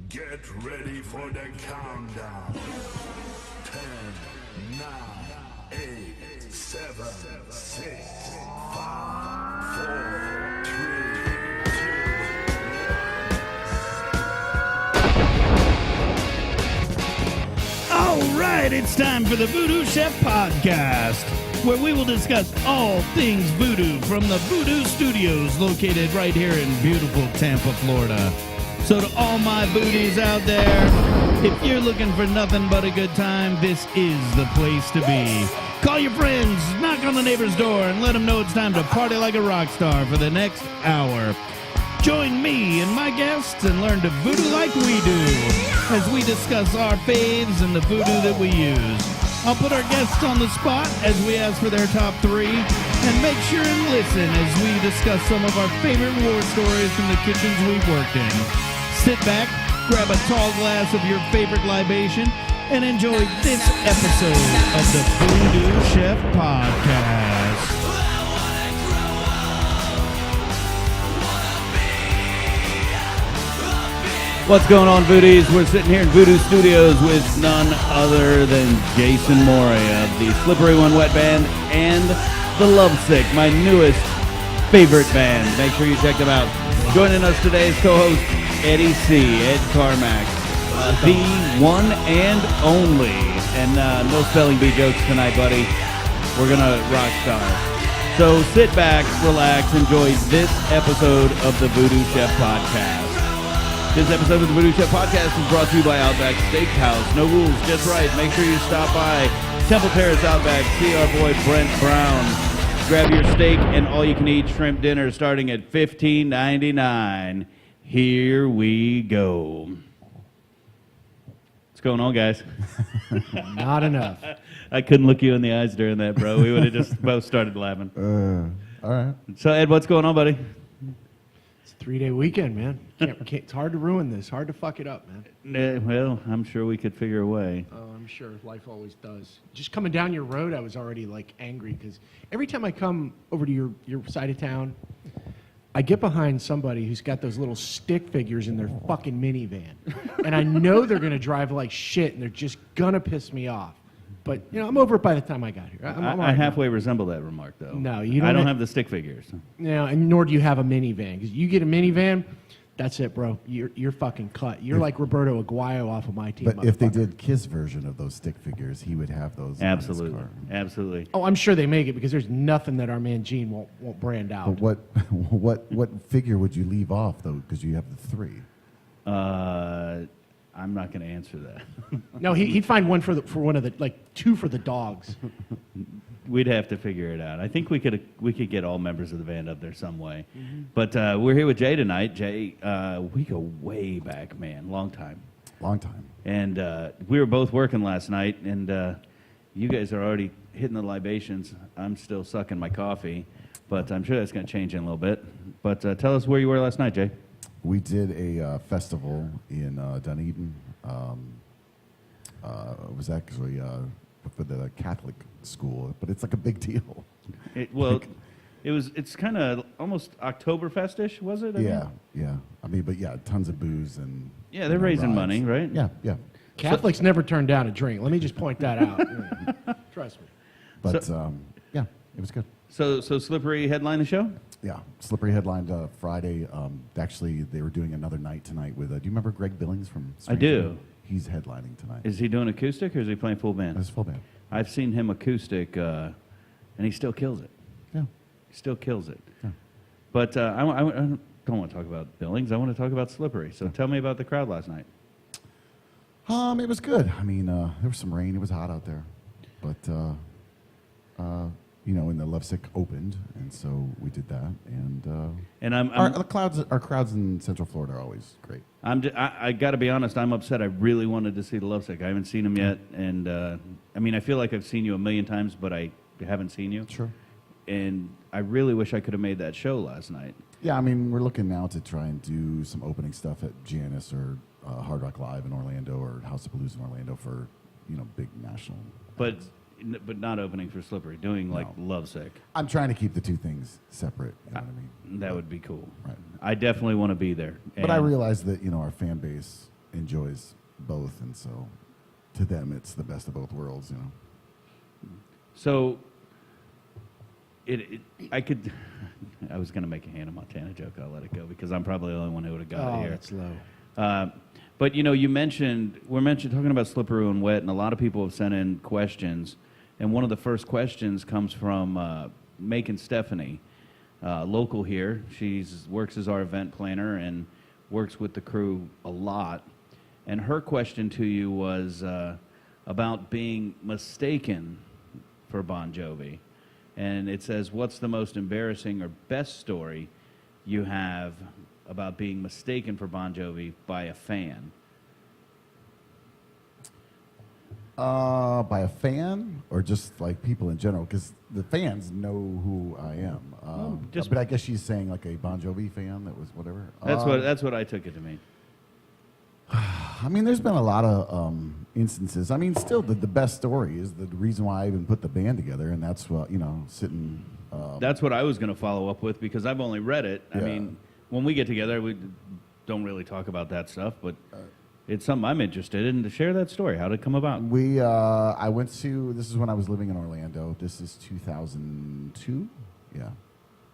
Get ready for the countdown. 10, 9, 8, 7, 6, 5, 4, 3, 2, 1. All right, it's time for the Voodoo Chef Podcast, where we will discuss all things voodoo from the Voodoo Studios located right here in beautiful Tampa, Florida. So to all my booties out there, if you're looking for nothing but a good time, this is the place to be. Call your friends, knock on the neighbor's door, and let them know it's time to party like a rock star for the next hour. Join me and my guests and learn to voodoo like we do as we discuss our faves and the voodoo that we use. I'll put our guests on the spot as we ask for their top 3, and make sure and listen as we discuss some of our favorite war stories from the kitchens we've worked in. Sit back, grab a tall glass of your favorite libation, and enjoy this episode of the Voodoo Chef Podcast. What's going on, Voodies? We're sitting here in Voodoo Studios with none other than Jason Morey of the Slippery When Wet Band and the Lovesick, my newest favorite band. Make sure you check them out. Joining us today is co-host Eddie C., Ed Carmack, the one and only. And no spelling bee jokes tonight, buddy. We're going to rock star. So sit back, relax, enjoy this episode of the Voodoo Chef Podcast. This episode of the Voodoo Chef Podcast is brought to you by Outback Steakhouse. No rules, just right. Make sure you stop by Temple Terrace Outback. See our boy Brent Brown. Grab your steak and all-you-can-eat shrimp dinner starting at $15.99. Here we go. What's going on, guys? Not enough. I couldn't look you in the eyes during that, bro. We would have just both started laughing. All right. So, Ed, what's going on, buddy? It's a 3-day weekend, man. It's hard to ruin this. Hard to fuck it up, man. Well, I'm sure we could figure a way. Oh, I'm sure life always does. Just coming down your road, I was already like angry because every time I come over to your side of town, I get behind somebody who's got those little stick figures in their fucking minivan, and I know they're gonna drive like shit, and they're just gonna piss me off. But you know, I'm over it by the time I got here. I halfway resemble that remark, though. No, you don't. I don't have the stick figures. No, and nor do you have a minivan. Because you get a minivan, that's it, bro. You're fucking cut. You're like Roberto Aguayo off of my team. But if they did Kiss version of those stick figures, he would have those. Absolutely, in his car. absolutely. Oh, I'm sure they make it because there's nothing that our man Gene won't brand out. But what figure would you leave off though? Because you have the 3. I'm not going to answer that. No, he'd find one for one of the 2 for the dogs. We'd have to figure it out. I think we could get all members of the band up there some way. Mm-hmm. But we're here with Jay tonight. Jay, we go way back, man, long time. Long time. And we were both working last night, and you guys are already hitting the libations. I'm still sucking my coffee, but I'm sure that's going to change in a little bit. But tell us where you were last night, Jay. We did a festival in Dunedin. It was actually for the Catholic school, but it's like a big deal. It's kind of almost Oktoberfest-ish, was it? Yeah. I mean, but yeah, tons of booze and yeah, they're raising rides. money, right? Yeah. Catholics never turn down a drink. Let me just point that out. Trust me. But yeah, it was good. So Slippery headline the show? Yeah, Slippery headlined Friday. Actually, they were doing another night tonight with. Do you remember Greg Billings from? I do. He's headlining tonight. Is he doing acoustic or is he playing full band? It's full band. I've seen him acoustic, and he still kills it. Yeah. He still kills it. Yeah. But I don't want to talk about Billings. I want to talk about Slippery. So tell me about the crowd last night. It was good. I mean, there was some rain. It was hot out there, but and the Lovesick opened, and so we did that. And our crowds in Central Florida are always great. I got to be honest. I'm upset. I really wanted to see the Lovesick. I haven't seen him yet, and I mean, I feel like I've seen you a million times, but I haven't seen you. Sure. And I really wish I could have made that show last night. Yeah, I mean, we're looking now to try and do some opening stuff at Janice or Hard Rock Live in Orlando or House of Blues in Orlando for big national. But not opening for Slippery, doing like Lovesick. I'm trying to keep the two things separate. You know what I mean? That would be cool. Right. I definitely want to be there. But I realize that our fan base enjoys both, and so to them it's the best of both worlds, you know. So, I was going to make a Hannah Montana joke. I'll let it go because I'm probably the only one who would have got it here. That's low. But we're talking about Slippery and Wet, and a lot of people have sent in questions. And one of the first questions comes from Macon Stephanie, local here. She works as our event planner and works with the crew a lot. And her question to you was about being mistaken for Bon Jovi. And it says, what's the most embarrassing or best story you have about being mistaken for Bon Jovi by a fan? By a fan or just like people in general? Because the fans know who I am. But I guess she's saying like a Bon Jovi fan that was whatever. That's what I took it to mean. I mean, there's been a lot of instances. I mean, still the best story is the reason why I even put the band together, and that's what, sitting. That's what I was going to follow up with because I've only read it. Yeah. I mean, when we get together, we don't really talk about that stuff, but it's something I'm interested in to share that story. How did it come about? I went to, this is when I was living in Orlando. This is 2002, yeah.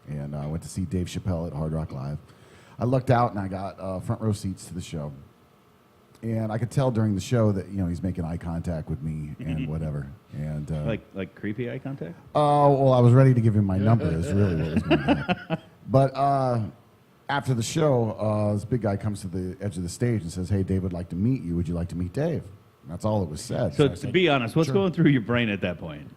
And I went to see Dave Chappelle at Hard Rock Live. I looked out and I got front row seats to the show. And I could tell during the show that, he's making eye contact with me and whatever. And like creepy eye contact? Well, I was ready to give him my number is really what was going on. But after the show, this big guy comes to the edge of the stage and says, "Hey, Dave would like to meet you. Would you like to meet Dave?" And that's all that was said. So to be honest, what's going through your brain at that point?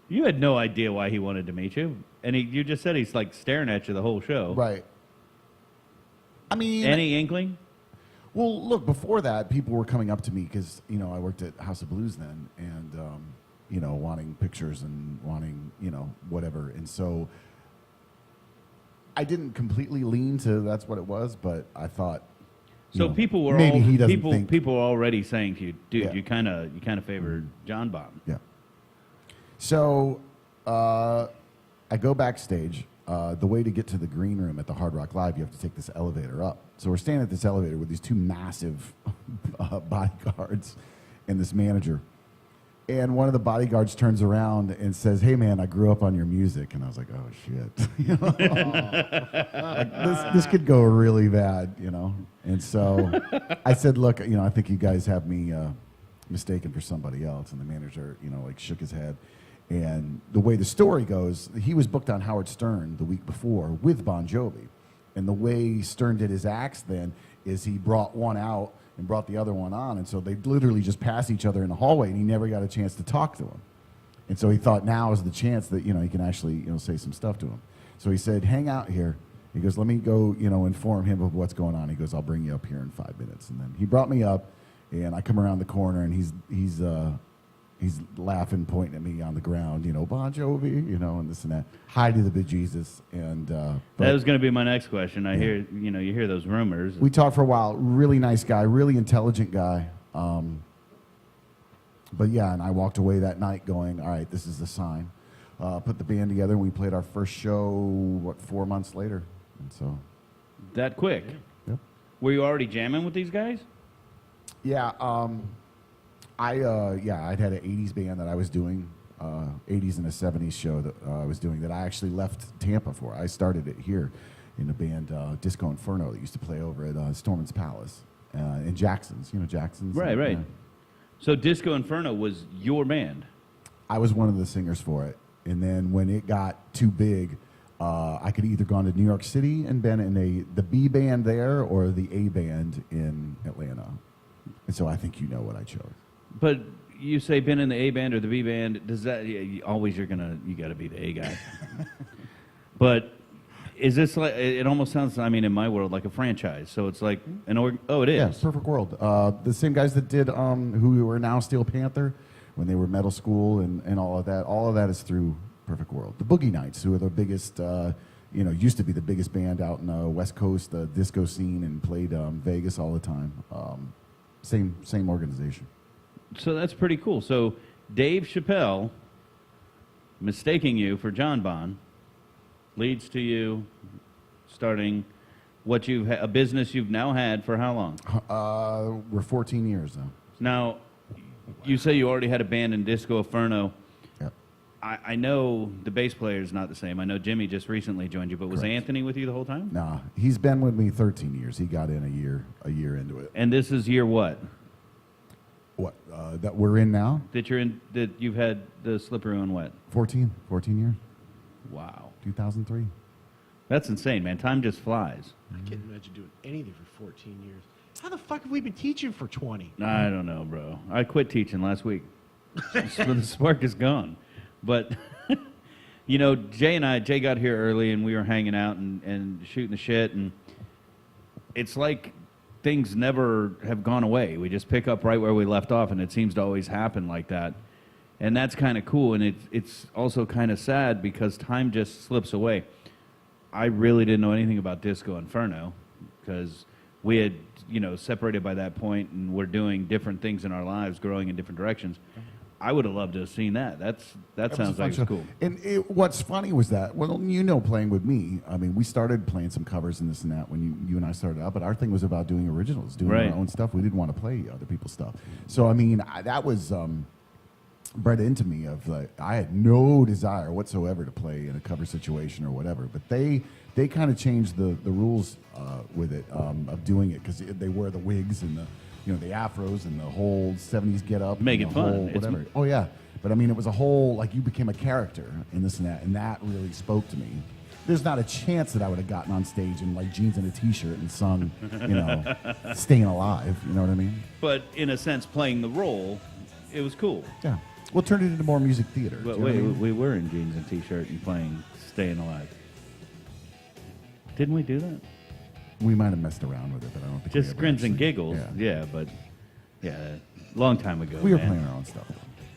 You had no idea why he wanted to meet you. And you just said he's like staring at you the whole show. Right. I mean, any inkling? Well, look, before that, people were coming up to me because, I worked at House of Blues then and, wanting pictures and wanting, whatever. And so I didn't completely lean to that's what it was, but I thought. So people were maybe he doesn't think. People were already saying to you, dude, Yeah. you kind of favored John Bon. Yeah. So I go backstage. The way to get to the green room at the Hard Rock Live, you have to take this elevator up. So we're standing at this elevator with these two massive bodyguards and this manager. And one of the bodyguards turns around and says, "Hey, man, I grew up on your music." And I was like, "Oh, shit." Like, this could go really bad, And so I said, "Look, I think you guys have me mistaken for somebody else." And the manager, shook his head. And the way the story goes, he was booked on Howard Stern the week before with Bon Jovi. And the way Stern did his acts then is he brought one out and brought the other one on. And so they literally just passed each other in the hallway, and he never got a chance to talk to him. And so he thought now is the chance that, he can actually, say some stuff to him. So he said, "Hang out here." He goes, "Let me go, inform him of what's going on." He goes, "I'll bring you up here in 5 minutes." And then he brought me up, and I come around the corner, and he's laughing, pointing at me on the ground, Bon Jovi, and this and that. Hi to the bejesus. And that was going to be my next question. I hear, you hear those rumors. We talked for a while. Really nice guy, really intelligent guy. But yeah, and I walked away that night going, all right, this is the sign. Put the band together, and we played our first show, 4 months later. And so. That quick? Yep. Were you already jamming with these guys? Yeah. I'd had an 80s band that I was doing, 80s and a 70s show that I was doing that I actually left Tampa for. I started it here in a band, Disco Inferno, that used to play over at Storman's Palace in Jackson's. Jackson's? Right. Yeah. So Disco Inferno was your band? I was one of the singers for it. And then when it got too big, I could either gone to New York City and been in the B band there or the A band in Atlanta. And so I think you know what I chose. But you say been in the A band or the B band, does that you got to be the A guy? But is this like, it almost sounds, in my world, like a franchise. So it's like it is. Yeah, Perfect World. The same guys that did, who are now Steel Panther, when they were Metal School and all of that is through Perfect World. The Boogie Nights, who are the biggest, used to be the biggest band out in the West Coast, the disco scene, and played Vegas all the time. Same organization. So that's pretty cool. So Dave Chappelle mistaking you for John Bon leads to you starting what a business you've now had for how long? We're 14 years now. Now, you say you already had a band in Disco Inferno. Yep. I know the bass player is not the same. I know Jimmy just recently joined you, but was Correct. Anthony with you the whole time? Nah, he's been with me 13 years. He got in a year into it. And this is year what? What, that we're in now? That you've had the Slippery When Wet? 14 years. Wow. 2003. That's insane, man. Time just flies. I can't imagine doing anything for 14 years. How the fuck have we been teaching for 20? I don't know, bro. I quit teaching last week. The spark is gone. But, you know, Jay got here early, and we were hanging out and shooting the shit, and it's like things never have gone away. We just pick up right where we left off, and it seems to always happen like that. And that's kind of cool, and it's also kind of sad because time just slips away. I really didn't know anything about Disco Inferno because we had, you know, separated by that point, and we're doing different things in our lives, growing in different directions. I would have loved to have seen that. That sounds like it's cool. And what's funny was that, well, you know, playing with me, I mean, we started playing some covers and this and that when you and I started out, but our thing was about doing originals, doing Right. our own stuff. We didn't want to play other people's stuff. So, I mean, that was bred into me of like, I had no desire whatsoever to play in a cover situation or whatever, but they kind of changed the rules with it of doing it because they wear the wigs and the afros and the whole 70s get up. Make and it the fun. whole whatever. Oh yeah, but I mean it was a whole, like, you became a character in this and that really spoke to me. There's not a chance that I would have gotten on stage in like jeans and a t-shirt and sung, you know, Staying Alive. You know what I mean? But in a sense, playing the role, it was cool. Yeah. We'll turn it into more music theater. But Do you know what I mean? we were in jeans and t-shirt and playing Staying Alive. Didn't we do that? We might have messed around with it, but I don't think we Just ever grins and actually- giggles. Yeah, but long time ago. We were man. playing our own stuff.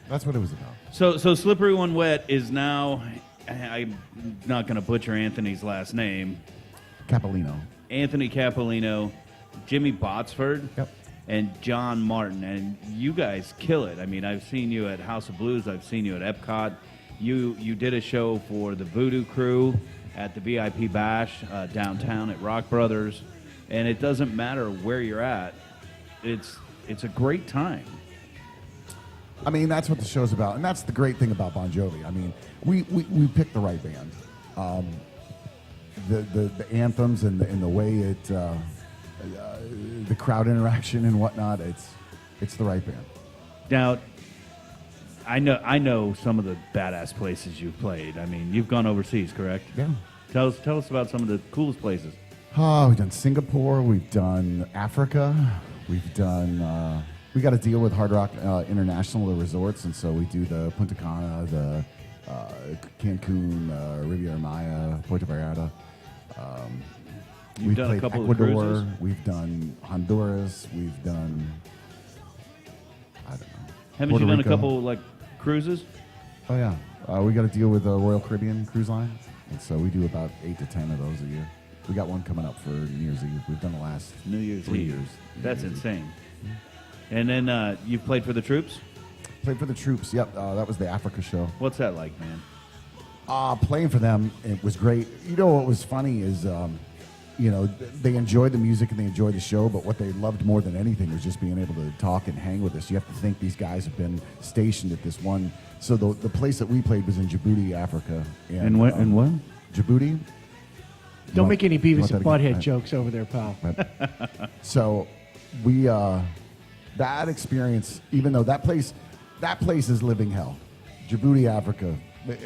That's what it was about. So Slippery When Wet is now, I'm not going to butcher Anthony's last name, Capolino. Anthony Capolino, Jimmy Botsford, Yep. and John Martin. And you guys kill it. I mean, I've seen you at House of Blues. I've seen you at Epcot. You did a show for the Voodoo crew at the VIP Bash downtown at Rock Brothers. And it doesn't matter where you're at. It's a great time. I mean, that's what the show's about, and that's the great thing about Bon Jovi. I mean, we picked the right band. The anthems and the way it, the crowd interaction and whatnot. It's the right band. Now, I know some of the badass places you've played. I mean, you've gone overseas, correct? Yeah. Tell us about some of the coolest places. We've done Singapore. We've done Africa. We've done. We got to deal with Hard Rock International, the resorts, and so we do the Punta Cana, the Cancun, Riviera Maya, Puerto Vallarta. You've done a played couple of Ecuador. cruises? We've done Honduras. We've done. I don't know. Haven't Puerto you done Rico. a couple like cruises? Oh yeah, we got to deal with the Royal Caribbean Cruise Line, and so we do about 8 to 10 of those a year. We got one coming up for New Year's Eve. We've done the last New Year's 3 Eve. years. That's New Year's Eve. insane. And then you've played for the troops? Played for the troops. Yep, that was the Africa show. What's that like, man? Playing for them, it was great. You know what was funny is, they enjoyed the music and they enjoyed the show, but what they loved more than anything was just being able to talk and hang with us. You have to think these guys have been stationed at this one. So the place that we played was in Djibouti, Africa. And what? Djibouti. Don't make any you Beavis want and that again? Butthead jokes over there, pal. So we that experience, even though that place is living hell. Djibouti, Africa.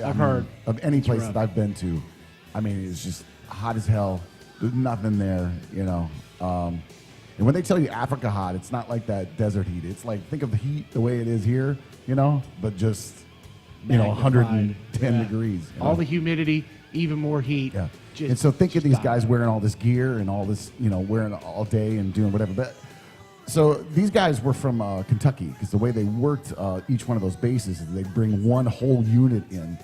I've heard. Of any place rough. that I've been to, I mean, it's just hot as hell. There's nothing there, you know. And when they tell you Africa hot, it's not like that desert heat. It's like, think of the heat the way it is here, you know, but just, Magnified. 110 Yeah. degrees. you All know? the humidity, even more heat. Yeah. Just And so think of these stop. guys wearing all this gear and all this, wearing all day and doing whatever. But so these guys were from Kentucky because the way they worked each one of those bases is they bring one whole unit in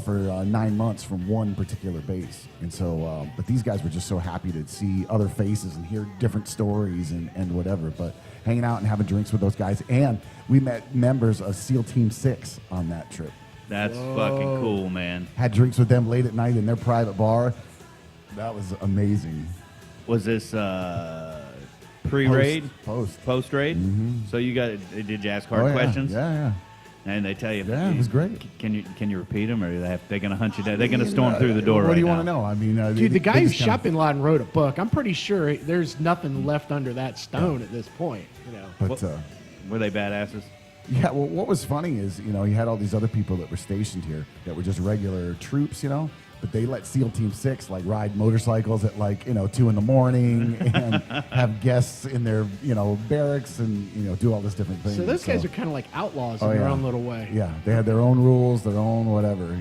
for 9 months from one particular base. And so, but these guys were just so happy to see other faces and hear different stories and whatever. But hanging out and having drinks with those guys. And we met members of SEAL Team 6 on that trip. That's fucking cool, man. Had drinks with them late at night in their private bar. That was amazing. Was this pre-raid? Post. Post-raid? Mhm. So did you ask hard Oh, yeah. questions? Yeah. And they tell you, Yeah, it was great. Can you repeat them, or they're going to hunt you down? They're going to storm through the door What right do you now. want to know? I mean, Dude, the guy who just kinda- shot Bin Laden wrote a book. I'm pretty sure there's nothing left under that stone at this point. But Were they badasses? yeah, well, what was funny is you had all these other people that were stationed here that were just regular troops, but they let SEAL Team 6 like ride motorcycles at 2 in the morning and have guests in their barracks and do all this different things. So those guys are kind of like outlaws Oh, in their yeah. own little way. Yeah, they had their own rules, their own whatever,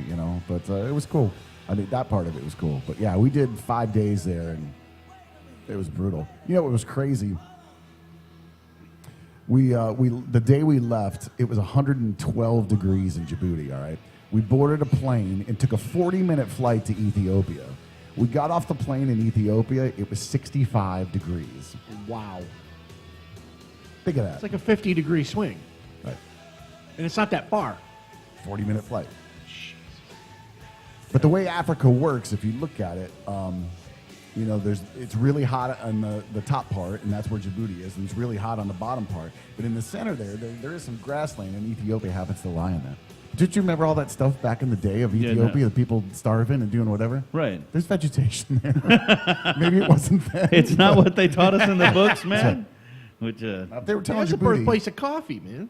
but it was cool. I mean, that part of it was cool. But yeah, we did 5 days there and it was brutal. It was crazy. The day we left, it was 112 degrees in Djibouti, all right? We boarded a plane and took a 40-minute flight to Ethiopia. We got off the plane in Ethiopia, it was 65 degrees. Wow. Think of that. It's like a 50-degree swing. Right. And it's not that far. 40-minute flight. But the way Africa works, if you look at it, it's really hot on the top part, and that's where Djibouti is, and it's really hot on the bottom part. But in the center there is some grassland, and Ethiopia happens to lie on that. Did you remember all that stuff back in the day of Ethiopia, the people starving and doing whatever? Right. There's vegetation there. Maybe it wasn't that. It's not what they taught us in the books, man. Which If they were telling That's the Djibouti, birthplace of coffee, man.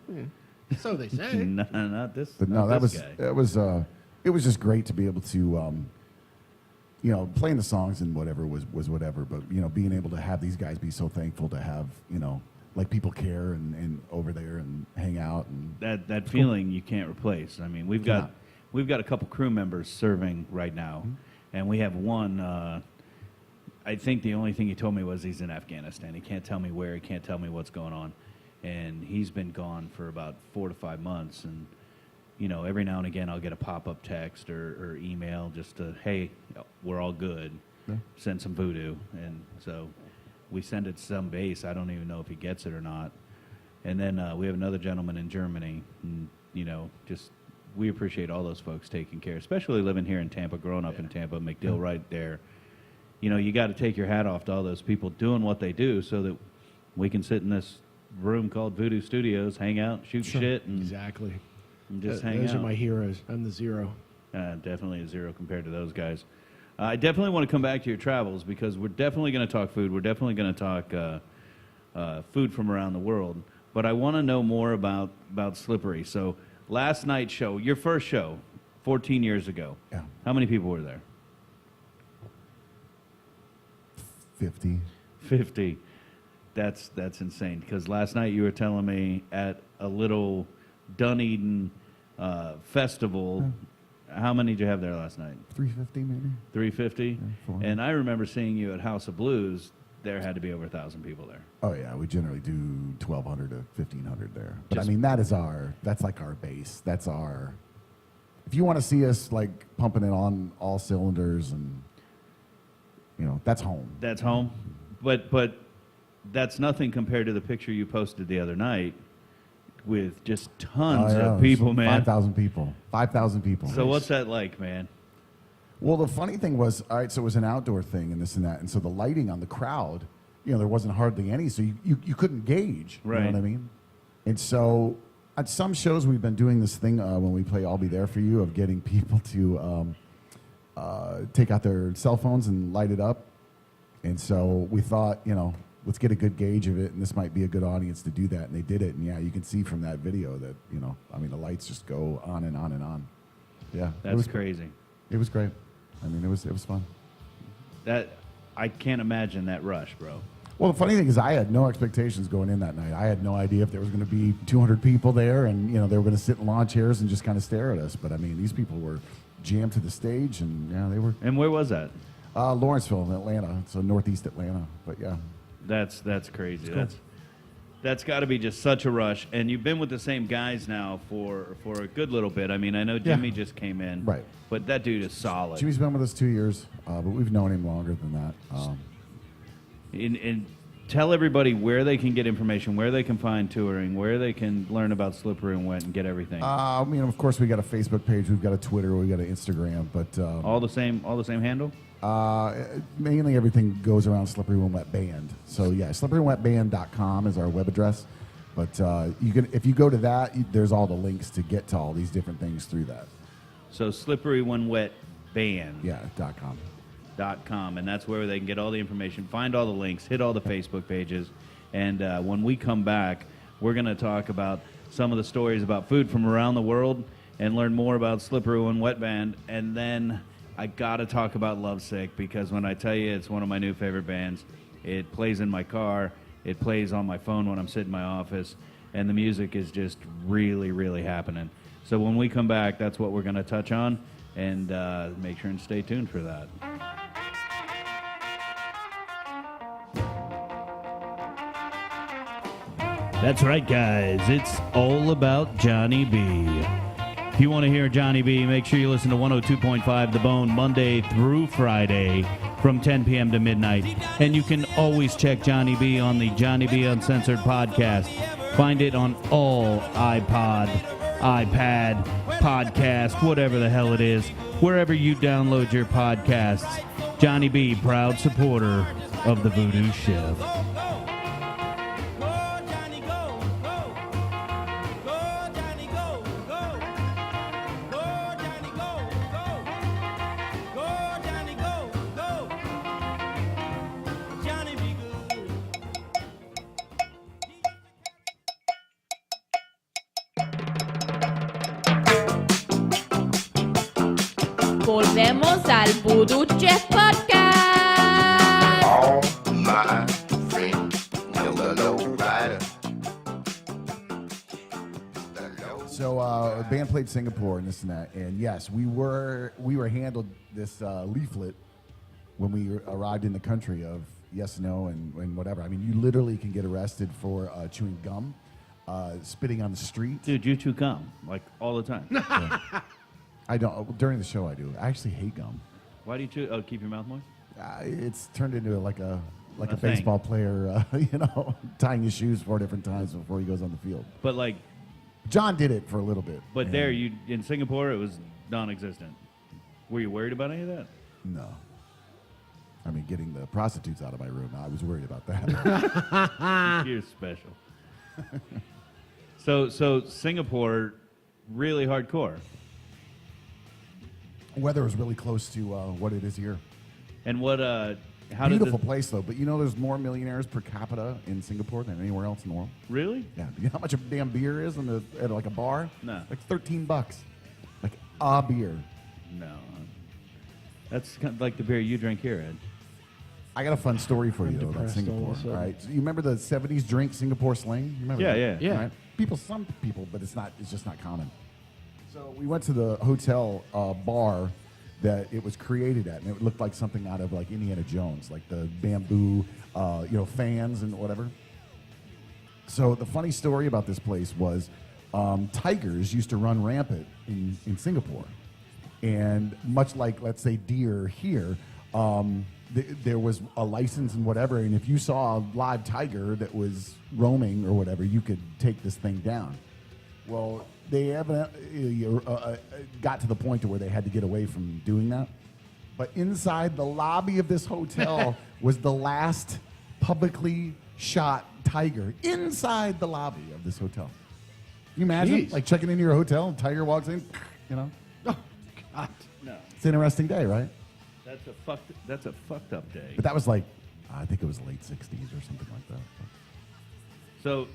Yeah. So they say. not this. but no, not that this was guy. it was just great to be able to playing the songs and whatever was whatever, but being able to have these guys be so thankful to have like people care and over there and hang out and that feeling you can't replace. I mean, we've got a couple crew members serving right now, and we have one. I think the only thing he told me was he's in Afghanistan. He can't tell me where. He can't tell me what's going on, and he's been gone for about 4 to 5 months. And every now and again I'll get a pop-up text or email just to, hey, we're all good. Yeah. Send some voodoo, and so we send it to some base. I don't even know if he gets it or not. And then we have another gentleman in Germany. And, we appreciate all those folks taking care, especially living here in Tampa, growing up in Tampa, McDill right there. You got to take your hat off to all those people doing what they do so that we can sit in this room called Voodoo Studios, hang out, shoot shit, and Exactly. just hang Those out. are my heroes. I'm the zero. Definitely a zero compared to those guys. I definitely want to come back to your travels because we're definitely going to talk food. We're definitely going to talk food from around the world. But I want to know more about Slippery. So last night's show, your first show, 14 years ago. Yeah. How many people were there? 50. 50. That's insane. Because last night you were telling me at a little Dunedin festival. How many did you have there last night? 350 maybe. 350? 400. And I remember seeing you at House of Blues. There had to be over 1,000 people there. Oh yeah, we generally do 1,200 to 1,500 there. But Just- I mean, that's like our base. That's our. If you want to see us like pumping it on all cylinders, and that's home. That's home. But that's nothing compared to the picture you posted the other night with just tons Oh, yeah, of people, man. 5,000 people. 5,000 people. So what's that like, man? Well, the funny thing was, all right, so it was an outdoor thing and this and that, and so the lighting on the crowd, there wasn't hardly any, so you couldn't gauge. You know Right. what I mean? And so at some shows we've been doing this thing when we play "I'll Be There for You" of getting people to take out their cell phones and light it up. And so we thought, let's get a good gauge of it, and this might be a good audience to do that. And they did it, and yeah, you can see from that video that the lights just go on and on and on. Yeah, That's crazy. It was great. I mean, it was fun. That I can't imagine that rush, bro. Well, the funny thing is, I had no expectations going in that night. I had no idea if there was going to be 200 people there, and they were going to sit in lawn chairs and just kind of stare at us. But I mean, these people were jammed to the stage, and yeah, they were. And where was that? Lawrenceville in Atlanta, so northeast Atlanta. But yeah, That's crazy. Cool. That's got to be just such a rush. And you've been with the same guys now for a good little bit. I mean, I know Jimmy just came in, Right. But that dude is solid. Jimmy's been with us 2 years, but we've known him longer than that. And tell everybody where they can get information, where they can find touring, where they can learn about Slippery and Wet and get everything. I mean, of course, we got a Facebook page, we've got a Twitter, we got an Instagram, but all the same handle. Mainly everything goes around Slippery When Wet Band. So yeah, slipperywhenwetband.com is our web address. But you can, if you go to that, there's all the links to get to all these different things through that. So Slippery When Wet Band. Yeah, .com. .com, and that's where they can get all the information, find all the links, hit all the Facebook pages, and when we come back, we're going to talk about some of the stories about food from around the world and learn more about Slippery When Wet Band, and then I got to talk about Lovesick, because when I tell you it's one of my new favorite bands, it plays in my car, it plays on my phone when I'm sitting in my office, and the music is just really, really happening. So when we come back, that's what we're going to touch on, and make sure and stay tuned for that. That's right, guys. It's all about Johnny B. If you want to hear Johnny B, make sure you listen to 102.5 The Bone Monday through Friday from 10 p.m. to midnight. And you can always check Johnny B on the Johnny B Uncensored podcast. Find it on all iPod, iPad, podcast, whatever the hell it is, wherever you download your podcasts. Johnny B, proud supporter of the Voodoo Chef. Volvemos al Voodoo Chef Podcast. All my friends know the low rider. So a band played Singapore and this and that, and yes, we were handled this leaflet when we arrived in the country of yes, no, and whatever. I mean, you literally can get arrested for chewing gum, spitting on the street. Dude, you chew gum, like, all the time. Yeah. I don't. During the show, I do. I actually hate gum. Why do you chew? Oh, keep your mouth moist? It's turned into like a thing. baseball player, tying his shoes 4 different times before he goes on the field. But, like... John did it for a little bit. But there, in Singapore, it was non-existent. Were you worried about any of that? No. I mean, getting the prostitutes out of my room, I was worried about that. You're special. So Singapore, really hardcore. Weather was really close to what it is here. And what? How Beautiful did place, though. But there's more millionaires per capita in Singapore than anywhere else in the world. Really? Yeah. Do you know how much a damn beer is at like a bar? No. Like $13. Like a beer. No. That's kind of like the beer you drink here, Ed. I got a fun story for you though, about depressed all Singapore. of a sudden. All right. So you remember the 70s drink Singapore slang? You remember that? Yeah. Right? Some people, but it's just not common. So we went to the hotel bar that it was created at, and it looked like something out of like Indiana Jones, like the bamboo, fans and whatever. So the funny story about this place was tigers used to run rampant in Singapore, and much like, let's say, deer here, there was a license and whatever, and if you saw a live tiger that was roaming or whatever, you could take this thing down. Well, they evidently got to the point to where they had to get away from doing that. But inside the lobby of this hotel was the last publicly shot tiger inside the lobby of this hotel. Can you imagine? Jeez. Like checking into your hotel, and tiger walks in, Oh, God. No. It's an interesting day, right? That's a fucked up day. But that was like, I think it was late 60s or something like that. So,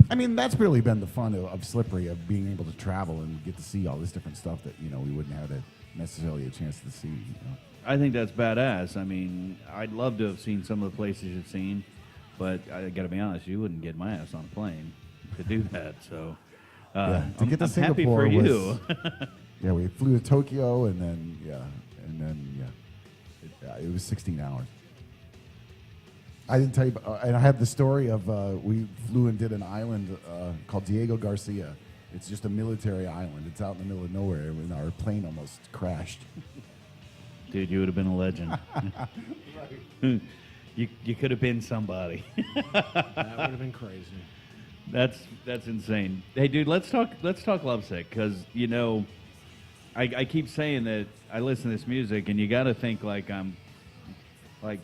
I mean, that's really been the fun of Slippery, of being able to travel and get to see all this different stuff that, we wouldn't have necessarily a chance to see. I think that's badass. I mean, I'd love to have seen some of the places you've seen, but I got to be honest, you wouldn't get my ass on a plane to do that. So, To get to I'm happy Singapore for you. Yeah, we flew to Tokyo, and then it was 16 hours. I didn't tell you, and I have the story of we flew and did an island called Diego Garcia. It's just a military island. It's out in the middle of nowhere, and our plane almost crashed. Dude, you would have been a legend. You could have been somebody. That would have been crazy. That's insane. Hey, dude, let's talk Lovesick, because I keep saying that I listen to this music, and you got to think like I'm like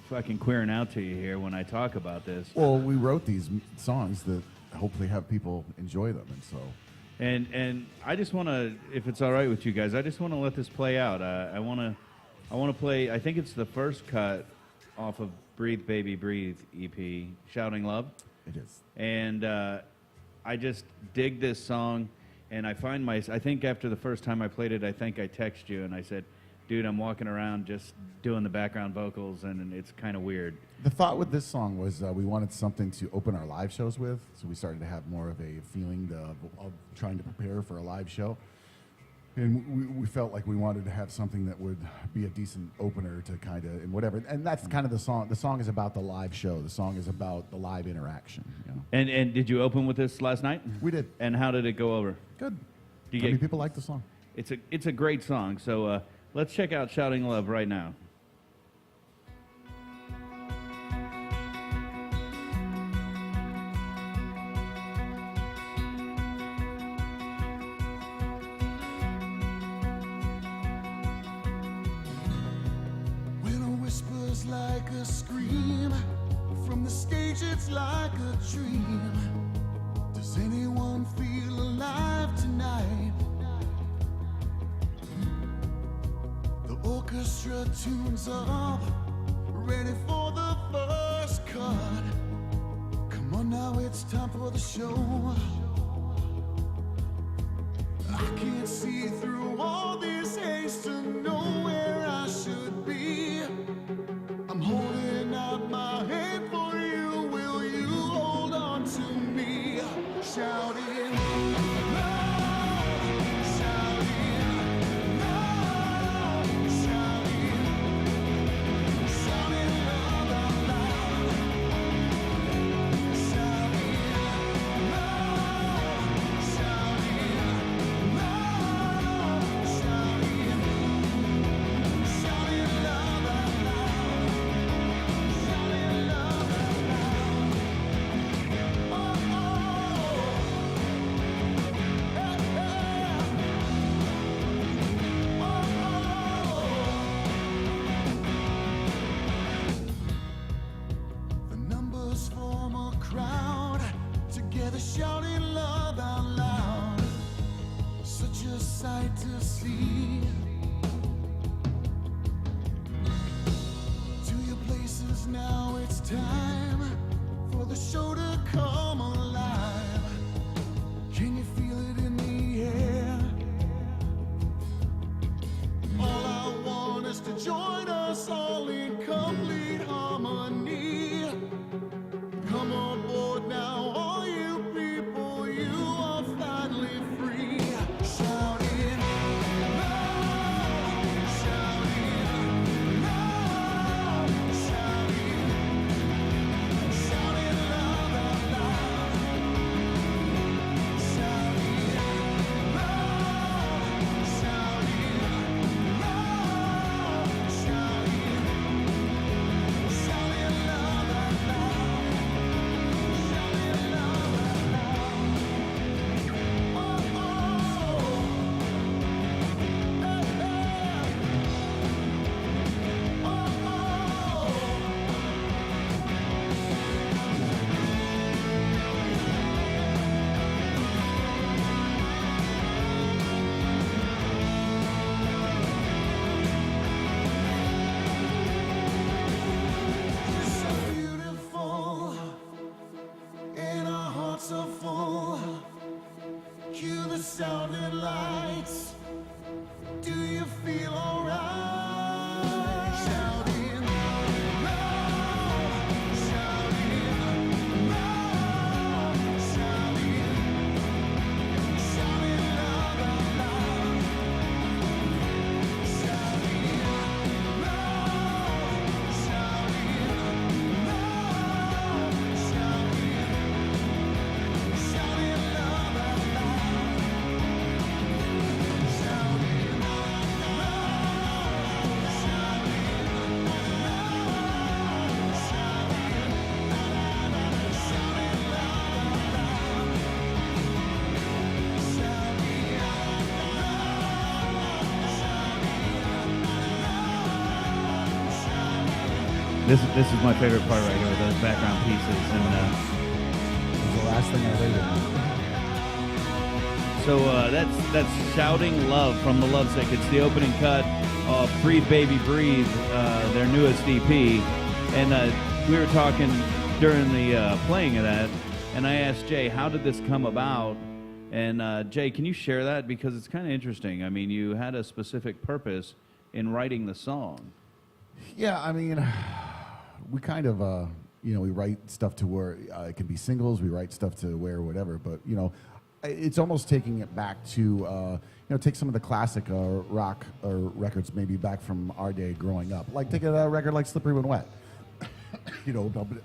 fucking queering out to you here when I talk about this. Well, we wrote these songs that hopefully have people enjoy them, and so. And I just want to, if it's all right with you guys, I just want to let this play out. I want to play. I think it's the first cut off of Breathe Baby Breathe EP, Shouting Love. It is. And I just dig this song, and I think after the first time I played it, I think I texted you and I said, dude, I'm walking around just doing the background vocals, and it's kind of weird. The thought with this song was we wanted something to open our live shows with, so we started to have more of a feeling of trying to prepare for a live show. And we felt like we wanted to have something that would be a decent opener to kind of, and whatever. And that's kind of the song. The song is about the live show. The song is about the live interaction. You know? And did you open with this last night? We did. And how did it go over? Good. Do you I mean, people like the song. It's a great song. So let's check out Shouting Love right now. Like a scream from the stage, it's like a dream. Does anyone feel alive tonight? The orchestra tunes up, ready for the first cut. Come on now, it's time for the show. I can't see through all this haste to know where I should be. I'm holding out my hand for you. Will you hold on to me? Shouting love, shouting love, shouting, shouting love out loud. Shouting love, shouting love, shouting, shouting love out loud. The numbers form a crowd, together shouting love out loud. Such a sight to see. To your places now, it's time for the show to come alive. Can you feel it in the air? All I want is to join us all in complete harmony. Come on board now, all you people, you are finally free. Shouting love, shouting love, shouting, shouting love out loud. Shouting love, shouting love, shouting, shouting love out loud. Shouting love out loud. Oh, oh, hey, hey. Oh, oh. You're so beautiful, and our hearts are full. Cue the sounding lights. Do you feel alright? Shouting love, shouting love, shouting, shouting love out loud. Shouting love, shouting love, shouting, shouting love out loud. This is my favorite part right here with those background pieces. And It was the last thing I rated. so that's Shouting Love from the Lovesick. It's the opening cut of Breathe Baby Breathe, their newest EP. And we were talking during the playing of that, and I asked Jay, how did this come about? And Jay, can you share that? Because it's kind of interesting. I mean, you had a specific purpose in writing the song. Yeah, I mean, we kind of, we write stuff to where it can be singles. We write stuff to where whatever. But, it's almost taking it back to, take some of the classic rock records maybe back from our day growing up. Like take a record like Slippery When Wet.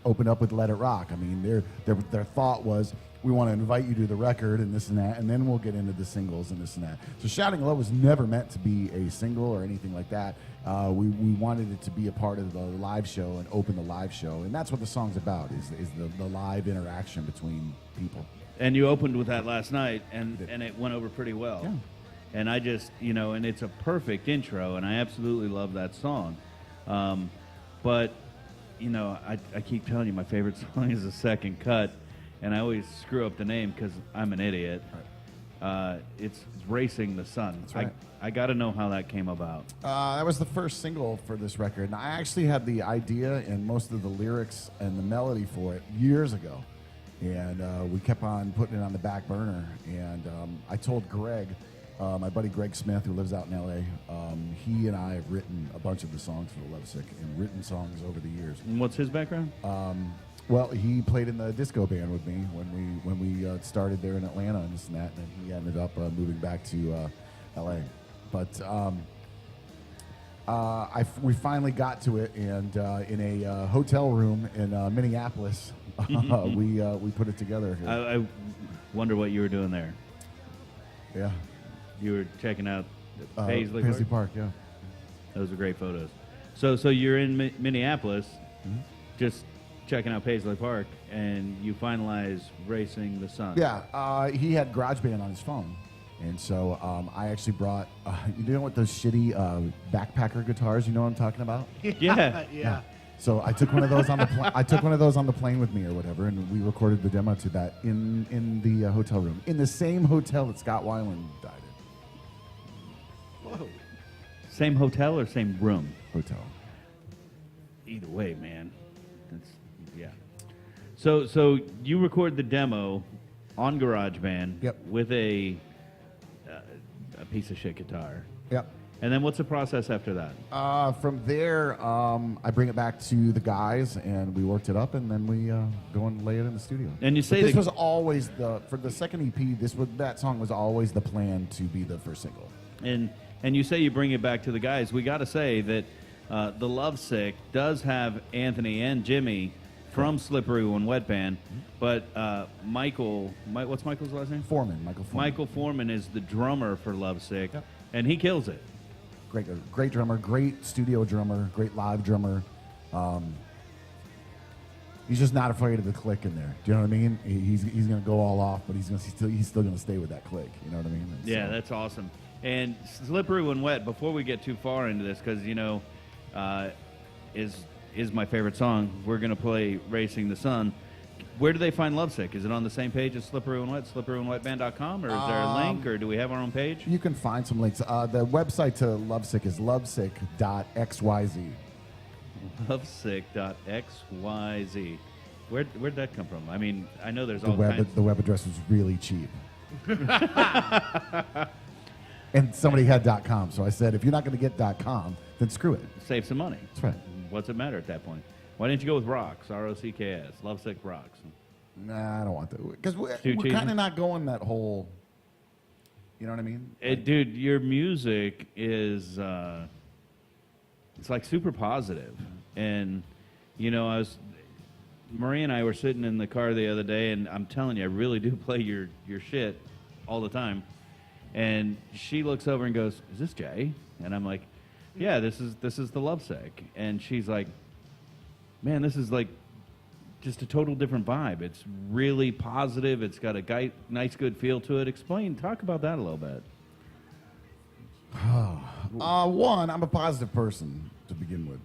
Open up with Let It Rock. I mean, their thought was, we want to invite you to the record and this and that, and then we'll get into the singles and this and that. So Shouting Love was never meant to be a single or anything like that. We wanted it to be a part of the live show and open the live show, and that's what the song's about, is the live interaction between people. And you opened with that last night, and it went over pretty well. Yeah. And I just, and it's a perfect intro, and I absolutely love that song. But, I keep telling you my favorite song is the second cut, and I always screw up the name because I'm an idiot. Right. It's Racing the Sun. That's right. I got to know how that came about. That was the first single for this record, and I actually had the idea and most of the lyrics and the melody for it years ago. And we kept on putting it on the back burner. And I told Greg, my buddy Greg Smith, who lives out in L.A., he and I have written a bunch of the songs for the Lovesick and written songs over the years. And what's his background? Well, he played in the disco band with me when we started there in Atlanta and this and that, and then he ended up moving back to L.A. But we finally got to it, and in a hotel room in Minneapolis, we put it together. I wonder what you were doing there. Yeah. You were checking out Paisley Park, yeah. Those are great photos. So you're in Minneapolis, just checking out Paisley Park, and you finalize Racing the Sun. Yeah, he had GarageBand on his phone, and so I actually brought, you know what those shitty backpacker guitars, you know what I'm talking about? Yeah. So I took one of those on the I took one of those on the plane with me or whatever, and we recorded the demo to that in the hotel room, in the same hotel that Scott Weiland died in. Whoa. Same hotel or same room? Hotel. Either way, man. Yeah. So you record the demo on GarageBand. Yep. With a piece of shit guitar. Yep. And then what's the process after that? From there, I bring it back to the guys, and we worked it up, and then we go and lay it in the studio. And you say this was always for the second EP. That song was always the plan to be the first single. And you say you bring it back to the guys. We got to say that the Lovesick does have Anthony and Jimmy from Slippery When Wet Band, but Michael, what's Michael's last name? Michael Foreman. Michael Foreman is the drummer for Lovesick, Yep. and he kills it. Great drummer, great studio drummer, great live drummer. He's just not afraid of the click in there. Do you know what I mean? He's going to go all off, but he's still going to stay with that click. You know what I mean? And Yeah, that's awesome. And Slippery When Wet, before we get too far into this, because, is my favorite song, we're going to play Racing the Sun. Where do they find Lovesick? Is it on the same page as Slippery When Wet, slipperywhenwetband.com, or is there a link, or do we have our own page? You can find some links. The website to Lovesick is lovesick.xyz. Lovesick.xyz. Where'd that come from? I mean, I know there's The all kinds. web address was really cheap. And somebody had .com, so I said, if you're not going to get .com, then screw it. Save some money. That's right. What's it matter at that point? Why didn't you go with Rocks, R-O-C-K-S, Lovesick Rocks? Nah, I don't want that. Because we're cheesy? kind of not going that whole, you know what I mean? Dude, your music is, it's like super positive. And, Morey and I were sitting in the car the other day, and I'm telling you, I really do play your shit all the time. And she looks over and goes, "Is this Jay?" And I'm like, "Yeah, this is the Lovesick." And she's like, "Man, this is like just a total different vibe. It's really positive. It's got a nice, good feel to it." Talk about that a little bit. One, I'm a positive person to begin with.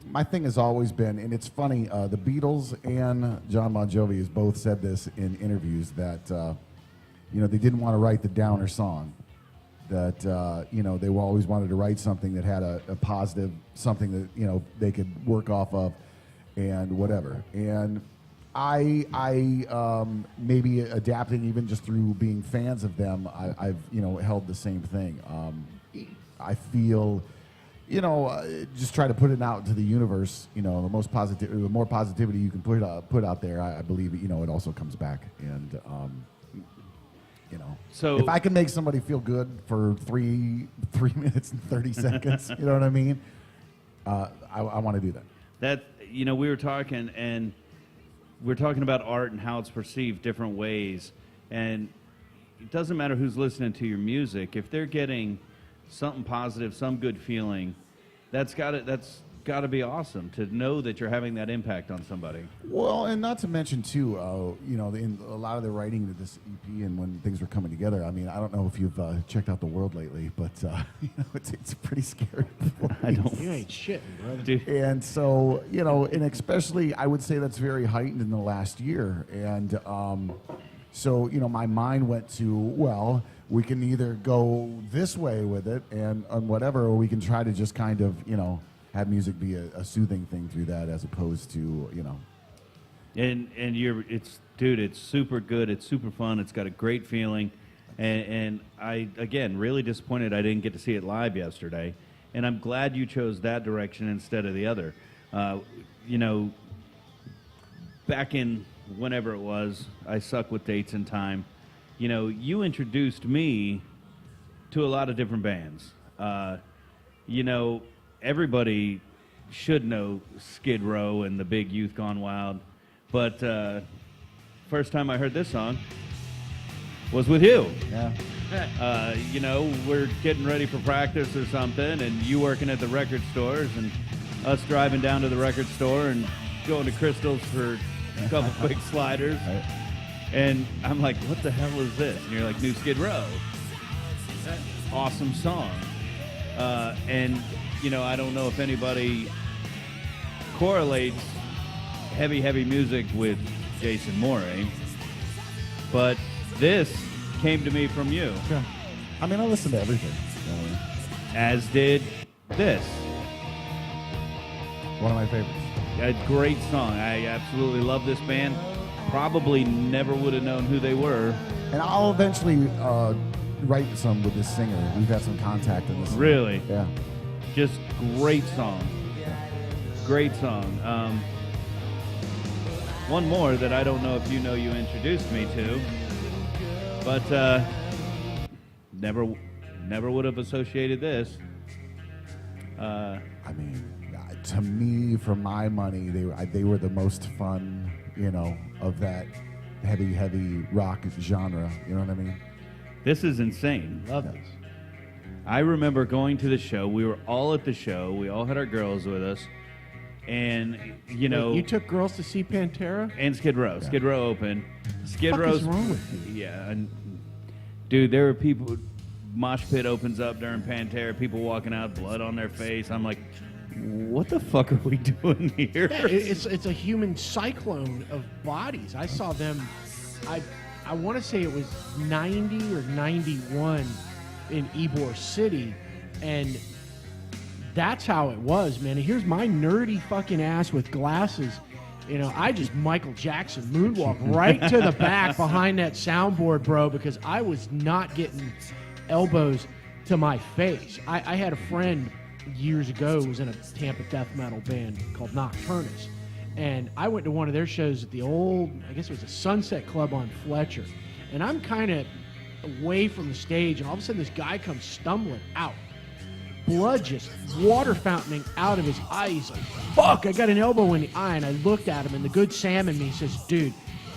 my thing has always been, and it's funny, the Beatles and John Bon Jovi has both said this in interviews that, they didn't want to write the downer song. That, they always wanted to write something that had a positive, something that, they could work off of and whatever. And I maybe adapting even just through being fans of them, I've held the same thing. I feel, just try to put it out into the universe. The more positivity you can put out there, I believe it also comes back. And so if I can make somebody feel good for 3 minutes and 30 seconds, you know what I mean? I want to do that. That we were talking, and we're talking about art and how it's perceived different ways, and it doesn't matter who's listening to your music. If they're getting something positive, some good feeling, that's got to be awesome to know that you're having that impact on somebody. Well, and not to mention too, in a lot of the writing of this EP and when things were coming together. I mean, I don't know if you've checked out The World lately, but it's a pretty scary place. I don't. You ain't shitting, brother. Dude. And so, and especially I would say that's very heightened in the last year. And so, my mind went to, well, we can either go this way with it and whatever, or we can try to just kind of, have music be a soothing thing through that, as opposed to, And it's super good. It's super fun. It's got a great feeling. And I, again, really disappointed I didn't get to see it live yesterday. And I'm glad you chose that direction instead of the other. Back in whenever it was, I suck with dates and time. You introduced me to a lot of different bands. Everybody should know Skid Row and the big Youth Gone Wild. But first time I heard this song was with you. Yeah. We're getting ready for practice or something, and you working at the record stores, and us driving down to the record store and going to Crystal's for a couple quick sliders. Right. And I'm like, what the hell is this? And you're like, new Skid Row. Awesome song. I don't know if anybody correlates heavy music with Jason Morey, but this came to me from you. Yeah. I mean, I listen to everything. As did this. One of my favorites. A great song. I absolutely love this band. Probably never would have known who they were. And I'll eventually write some with this singer. We've had some contact in this. Really? Yeah. Just great song. Great song. One more that I don't know if you introduced me to, but never would have associated this. I mean, to me, for my money, they were the most fun, of that heavy rock genre. You know what I mean? This is insane. Love this. I remember going to the show. We were all at the show. We all had our girls with us. And, Wait, you took girls to see Pantera? And Skid Row. Yeah. Skid Row open. Skid What the fuck Row's is wrong with you? Yeah. And, dude, there were people. Mosh pit opens up during Pantera. People walking out, blood on their face. I'm like, what the fuck are we doing here? Yeah, it's a human cyclone of bodies. I saw them, I want to say it was 90 or 91 in Ybor City, and that's how it was, man. And here's my nerdy fucking ass with glasses. I just Michael Jackson moonwalk right to the back behind that soundboard, bro, because I was not getting elbows to my face. I had a friend years ago who was in a Tampa death metal band called Nocturnus, and I went to one of their shows at the old, I guess it was a Sunset Club on Fletcher, and I'm kind of away from the stage, and all of a sudden this guy comes stumbling out, blood just water fountaining out of his eyes. Like, fuck, I got an elbow in the eye. And I looked at him, and the good Sam in me says, dude,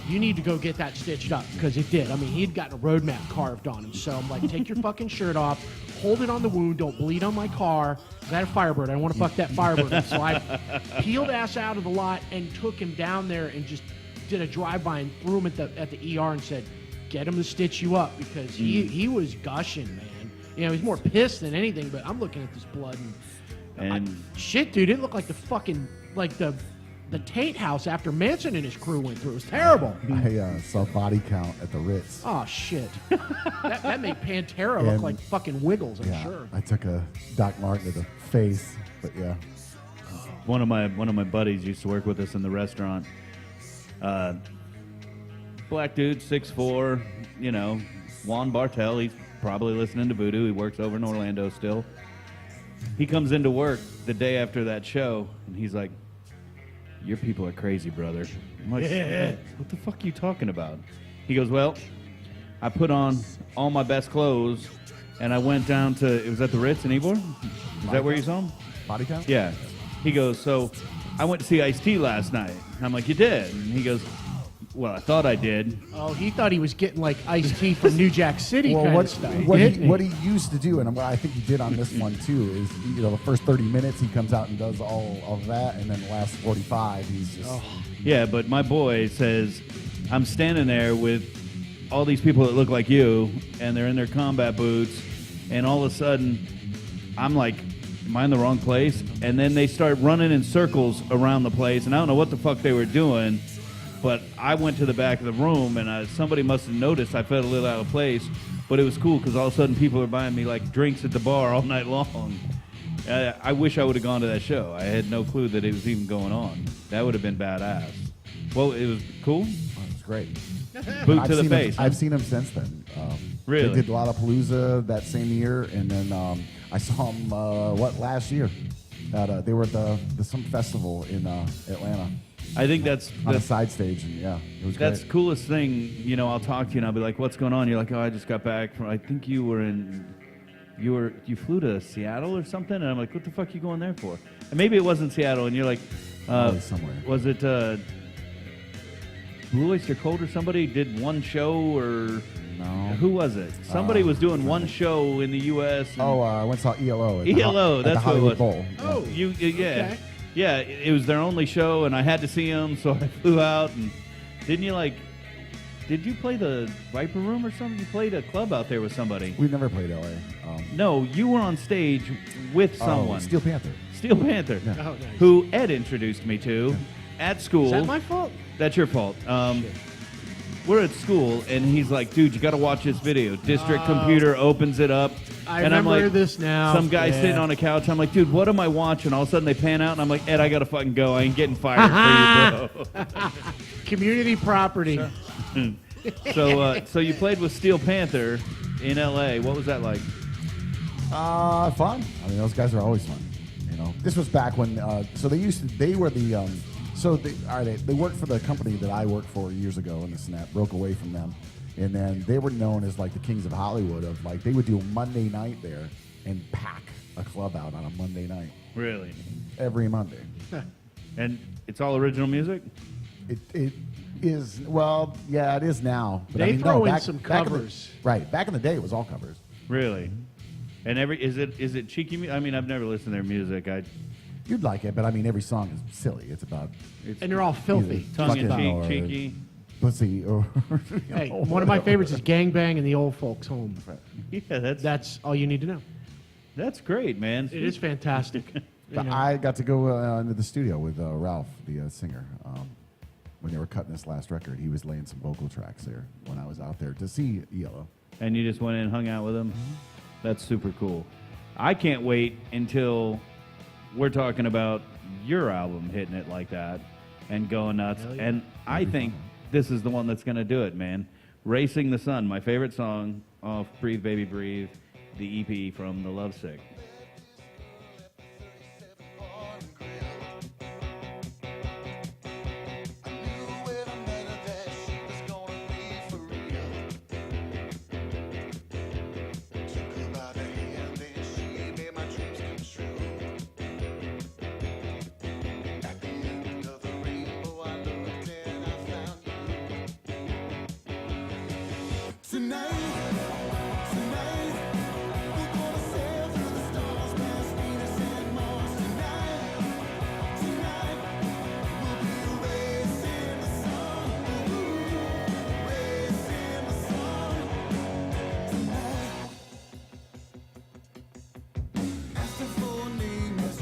you need to go get that stitched up, because it did. I mean, he'd gotten a road map carved on him. So I'm like, take your fucking shirt off, hold it on the wound, don't bleed on my car. I had a Firebird. I don't want to fuck that Firebird up. So I peeled ass out of the lot and took him down there and just did a drive-by and threw him at the ER and said, get him to stitch you up, because he was gushing, man. He's more pissed than anything, but I'm looking at this blood, and And Shit, dude, it looked like the fucking the Tate house after Manson and his crew went through. It was terrible. I saw Body Count at the Ritz. Oh shit, that made Pantera look And- like fucking Wiggles. I'm Yeah, sure. I took a Doc Martin to the face, but yeah. one of my buddies used to work with us in the restaurant. Black dude, 6'4", Juan Bartel. He's probably listening to Voodoo. He works over in Orlando still. He comes into work the day after that show, and he's like, "Your people are crazy, brother." I'm like, "What the fuck are you talking about?" He goes, "Well, I put on all my best clothes, and I went down to, it was at the Ritz in Ybor? Is that where you saw him? Body Count? Yeah." He goes, "So I went to see Ice-T last night." And I'm like, "You did?" And he goes, "Well, I thought I did." Oh, he thought he was getting like Ice-T from New Jack City Well, kind what, of stuff. what he used to do, and what I think he did on this one too, is the first 30 minutes he comes out and does all of that, and then the last 45 he's just. Yeah, but my boy says, I'm standing there with all these people that look like you, and they're in their combat boots, and all of a sudden, I'm like, am I in the wrong place? And then they start running in circles around the place, and I don't know what the fuck they were doing, but I went to the back of the room, and somebody must have noticed I felt a little out of place, but it was cool because all of a sudden people are buying me like drinks at the bar all night long. I wish I would have gone to that show. I had no clue that it was even going on. That would have been badass. Well, it was cool. Oh, it was great. Boot I've to the seen face. Him, I've seen him since then. Really? They did Lollapalooza that same year, and then I saw him last year. They were at some festival in Atlanta I think that's on a side stage, and yeah, it was That's the great. coolest thing. I'll talk to you and I'll be like, "What's going on?" You're like, "Oh, I just got back from. I think you flew to Seattle or something." And I'm like, "What the fuck you going there for?" And maybe it wasn't Seattle. And you're like, Probably somewhere. Was it Blue Oyster Cult or somebody did one show or No. who was it? Somebody was doing one show in the U.S. and- I went and saw ELO. At the ELO, at that's the what it Hollywood was. Bowl. Oh, yeah. Okay. Yeah, it was their only show, and I had to see them, so I flew out. And did you play the Viper Room or something? You played a club out there with somebody. We've never played LA. No, you were on stage with someone. Steel Panther. Steel Panther, Oh, nice. who Ed introduced me to at school. Is that my fault? That's your fault. We're at school, and he's like, "Dude, you got to watch this video." District Computer opens it up. I and I'm remember like, this now. Some guy Yeah. sitting on a couch. I'm like, "Dude, what am I watching?" All of a sudden, they pan out, and I'm like, "Ed, I got to fucking go. I ain't getting fired for you, bro." Community property. So you played with Steel Panther in L.A. What was that like? Fun. I mean, those guys are always fun. This was back when. They were the. They worked for the company that I worked for years ago, and this and that broke away from them, and then they were known as like the kings of Hollywood. Of like they would do a Monday night there and pack a club out on a Monday night Really? every Monday. And it's all original music? It is it is now. But They throw in back- some back in the- covers. right, back in the day, it was all covers. Really? And is it cheeky? I mean, I've never listened to their music. You'd like it, but I mean, every song is silly. It's about And they're all filthy. Tongue in fucking or cheek, cheeky. pussy or. Hey, one of my favorites is Gangbang and the Old Folks Home. Yeah, That's all you need to know. that's great, man. It is fantastic. You know. I got to go into the studio with Ralph, the singer, when they were cutting this last record. He was laying some vocal tracks there when I was out there to see ELO. And you just went in and hung out with them? That's super cool. I can't wait until we're talking about your album hitting it like that and going nuts. Hell yeah. And I think this is the one that's going to do it, man. Racing the Sun, my favorite song off Breathe Baby Breathe, the EP from The Lovesick. Tonight, we're gonna sail through the stars past Venus and Mars. Tonight, we'll be racing the sun, racing the sun. Tonight, asking for a name has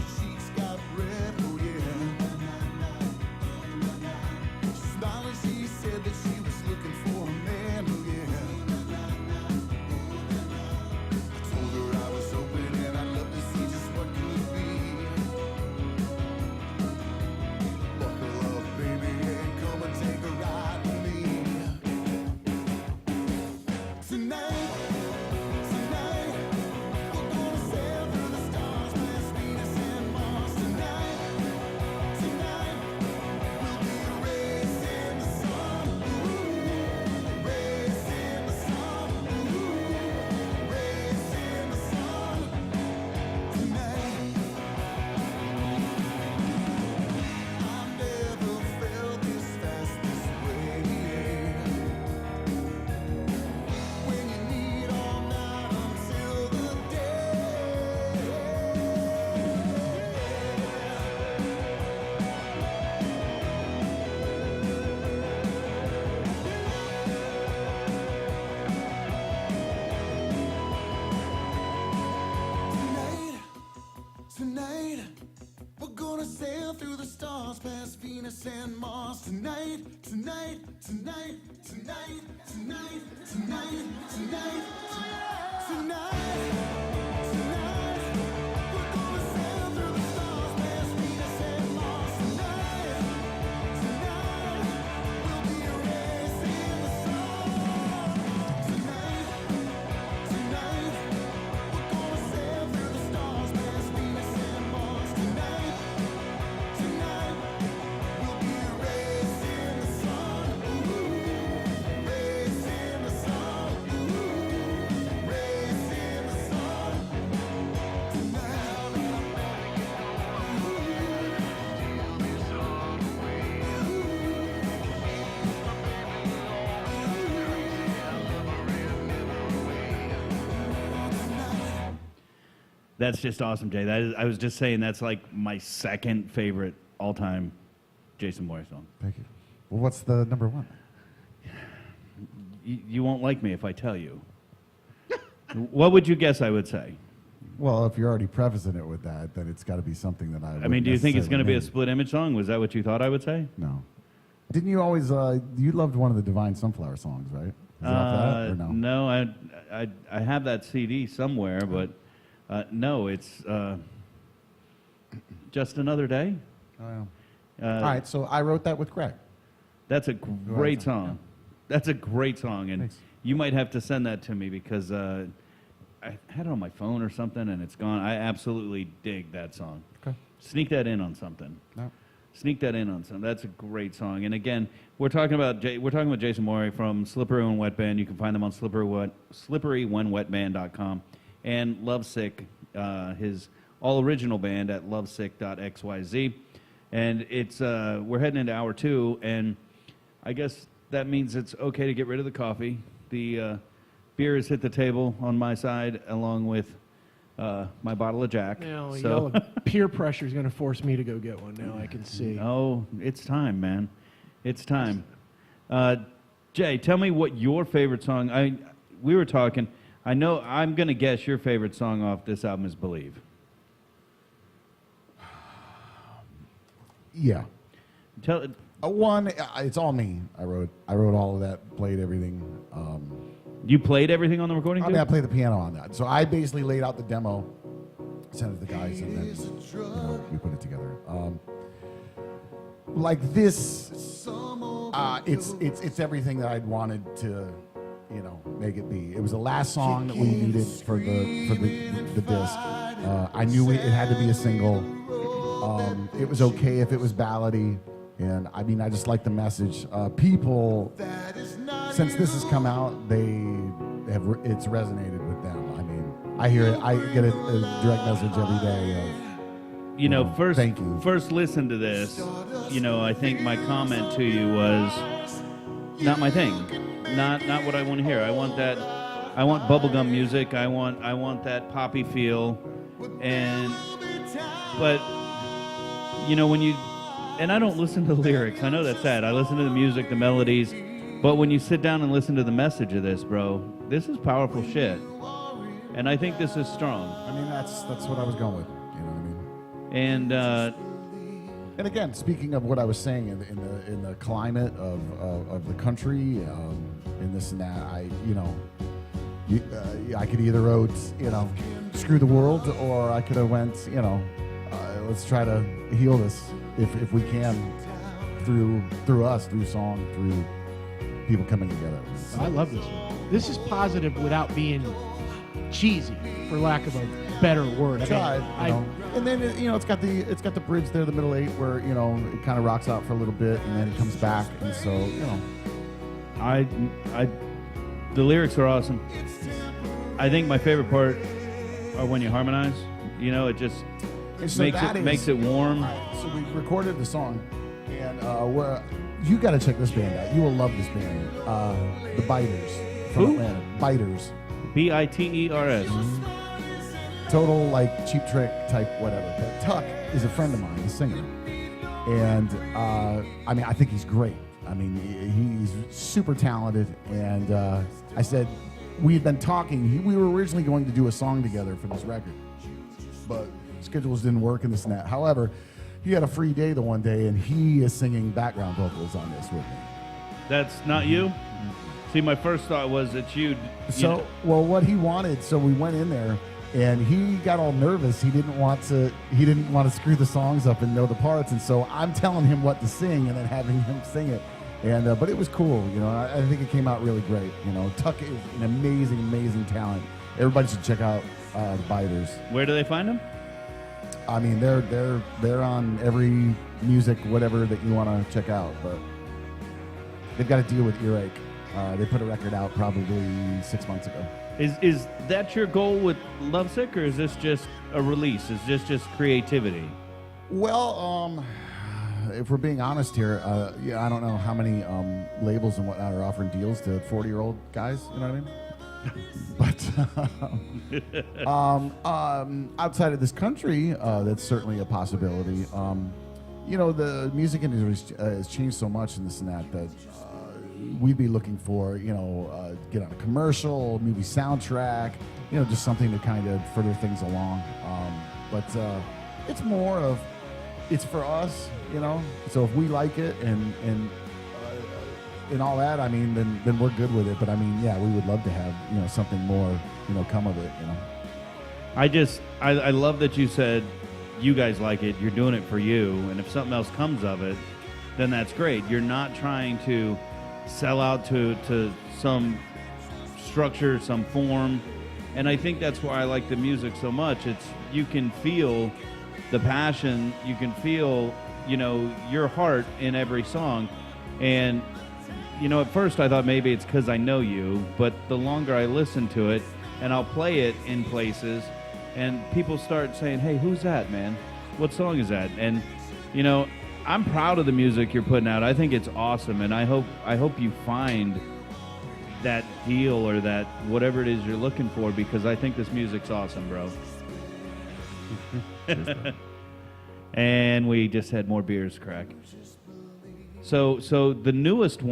that she was looking for a man, oh yeah. I told her I was open and I'd love to see just what could be. Buckle up, baby, and come and take a ride with me. Tonight, we're gonna sail through the stars past Venus and Mars. Tonight, we'll be racing the sun. Ooh, racing the sun. Ooh, racing the sun. Tonight, I've never felt this fast this way. When you need all night until the day. Tonight, we're gonna sail through the stars past Venus and Mars. Tonight, tonight, tonight, tonight, tonight, tonight, tonight, tonight, tonight, we're gonna sail through the stars past Venus and Mars. Tonight, we'll be racing the sun. Tonight, we're gonna sail through the stars past Venus and Mars. Tonight, we'll be racing the sun. Ooh, racing the sun. Ooh, racing the sun. That's just awesome, Jay. That is, I was just saying that's like my second favorite all-time Jason Morey song. Thank you. Well, what's the number one? You won't like me if I tell you. What would you guess I would say? Well, if you're already prefacing it with that, then it's got to be something that I. I mean, do you think it's going to be a split? split image song? Was that what you thought I would say? No. Didn't you always? You loved one of the Divine Sunflower songs, right? Is it off that or no? No, I have that CD somewhere, but no, it's Just Another Day. Oh, yeah. All right, so I wrote that with Greg. That's a great song. That's a great song, and Thanks. you might have to send that to me because I had it on my phone or something, and it's gone. I absolutely dig that song. Okay. Sneak that in on something. No. Sneak that in on something. That's a great song. And again, we're talking about Jason Morey from Slippery When Wet Band. You can find them on slipperywhenwetband.com, and Lovesick, his all original band at lovesick.xyz. And it's we're heading into hour 2, and I guess that means it's okay to get rid of the coffee. The beer has hit the table on my side, along with my bottle of Jack. Now, So, peer pressure is going to force me to go get one. Now I can see. oh, it's time, man. It's time. Jay, tell me what your favorite song. We were talking. I know I'm going to guess your favorite song off this album is "Believe." Yeah. Tell. One, it's all me. I wrote all of that, played everything. You played everything on the recording? I too? mean, I played the piano on that. So I basically laid out the demo, sent it to the guys, and then we put it together. Like this, it's everything that I'd wanted to, make it be. It was the last song that we needed for the disc. I knew it had to be a single. It was okay if it was ballady. And I mean, I just like the message. People, since this has come out, it's resonated with them. I mean, I hear it. I get a direct message every day of, first, thank you. First listen to this. I think my comment to you was not my thing. Not what I want to hear. I want that. I want bubblegum music. I want that poppy feel. But when you. And I don't listen to the lyrics. I know that's sad. I listen to the music, the melodies. But when you sit down and listen to the message of this, bro, this is powerful shit. And I think this is strong. I mean, that's what I was going with. You know what I mean? And And again, speaking of what I was saying in the climate of the country, in this and that, I could either wrote, screw the world, or I could have went, let's try to heal this if we can through us, through song, through people coming together. I love this one. This is positive without being cheesy, for lack of a better word. Tried, and then it's got the bridge there, the middle eight, where it kind of rocks out for a little bit, and then it comes back, and so the lyrics are awesome. I think my favorite part are when you harmonize. It just makes it warm. So we recorded the song, and you got to check this band out. You will love this band, the Biters from Who? Atlanta. Biters. Biters. Total Cheap Trick type whatever. But Tuck is a friend of mine, the singer, and I think he's great. He's super talented, and I said we had been talking. We were originally going to do a song together for this record, but schedules didn't work and this and that. However, he had a free day the one day, and he is singing background vocals on this with me. That's not you? See, my first thought was that you'd... Well, what he wanted, so we went in there, and he got all nervous. He didn't want to screw the songs up and know the parts, and so I'm telling him what to sing and then having him sing it. And but it was cool, I think it came out really great. Tuck is an amazing, amazing talent. Everybody should check out the Biters. Where do they find them? They're on every music, whatever that you want to check out, but they've got to deal with earache. They put a record out probably 6 months ago. Is that your goal with Lovesick, or is this just a release? Is this just creativity? Well, if we're being honest here, I don't know how many labels and whatnot are offering deals to 40-year-old guys, you know what I mean? But outside of this country, that's certainly a possibility. The music industry has changed so much in this and that we'd be looking for, get on a commercial, movie soundtrack, just something to kind of further things along. But it's more of, it's for us, So if we like it and all that, then we're good with it. But we would love to have, something more, come of it, I love that you said you guys like it, you're doing it for you, and if something else comes of it, then that's great. You're not trying to sell out to some structure, some form, and I think that's why I like the music so much. You can feel the passion, you can feel, your heart in every song, and at first I thought maybe it's because I know you, but the longer I listen to it, and I'll play it in places, and people start saying, hey, who's that, man? What song is that? And, I'm proud of the music you're putting out. I think it's awesome, and I hope you find that deal or that whatever it is you're looking for, because I think this music's awesome, bro. And we just had more beers crack. So the newest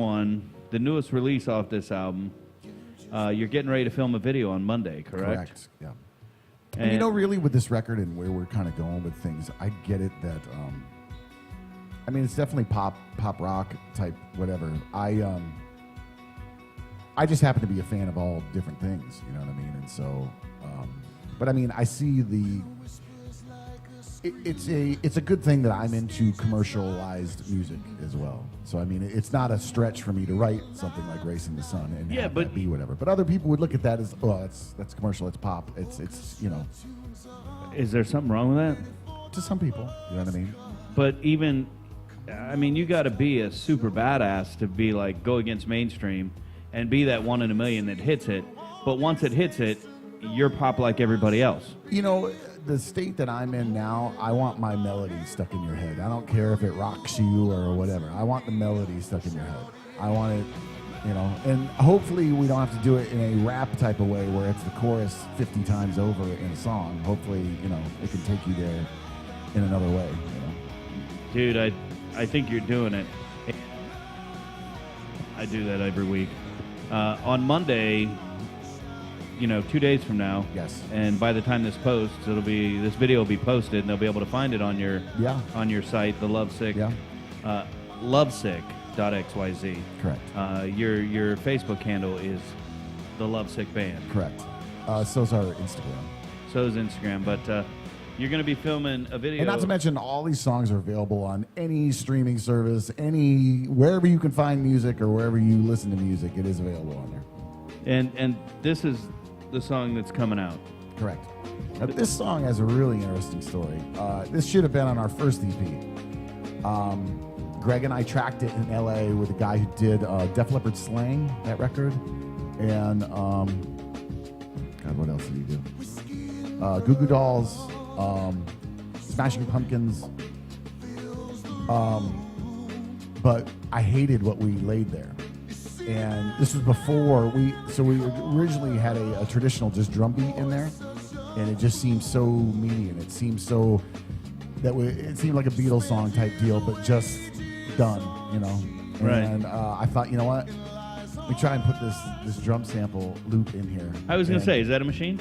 release off this album, you're getting ready to film a video on Monday, correct? Correct, yeah. And really with this record and where we're kind of going with things, I get it that, it's definitely pop rock type, whatever. I just happen to be a fan of all different things, you know what I mean? And so, but I see it's a good thing that I'm into commercialized music as well. So it's not a stretch for me to write something like Racing the Sun and have that be whatever. But other people would look at that as, that's commercial, it's pop, it's. Is there something wrong with that? To some people, you know what I mean? But even, you got to be a super badass to be like go against mainstream and be that 1 in a million that hits it. But once it hits it, you're pop like everybody else. The state that I'm in now, I want my melody stuck in your head. I don't care if it rocks you or whatever. I want the melody stuck in your head. I want it, and hopefully we don't have to do it in a rap type of way where it's the chorus 50 times over in a song. Hopefully, it can take you there in another way. Dude, I think you're doing it. I do that every week. On Monday, 2 days from now. Yes. And by the time this posts, this video will be posted, and they'll be able to find it on your site, the Lovesick. Yeah. Lovesick.xyz. Correct. Your Facebook handle is the Lovesick Band. Correct. So's our Instagram. So is Instagram, but you're going to be filming a video. And not to mention, all these songs are available on any streaming service, wherever you can find music or wherever you listen to music, it is available on there. And this is the song that's coming out. Correct. Now, this song has a really interesting story. This should have been on our first EP. Greg and I tracked it in LA with a guy who did Def Leppard Slang, that record. And, God, what else did he do? Goo Goo Dolls, Smashing Pumpkins. But I hated what we laid there. And this was before we originally had a traditional just drum beat in there. And it just seemed so meaty, and it seemed so, it seemed like a Beatles song type deal, but just done, Right. And I thought, you know what? Let me try and put this drum sample loop in here. I was going to say, is that a machine?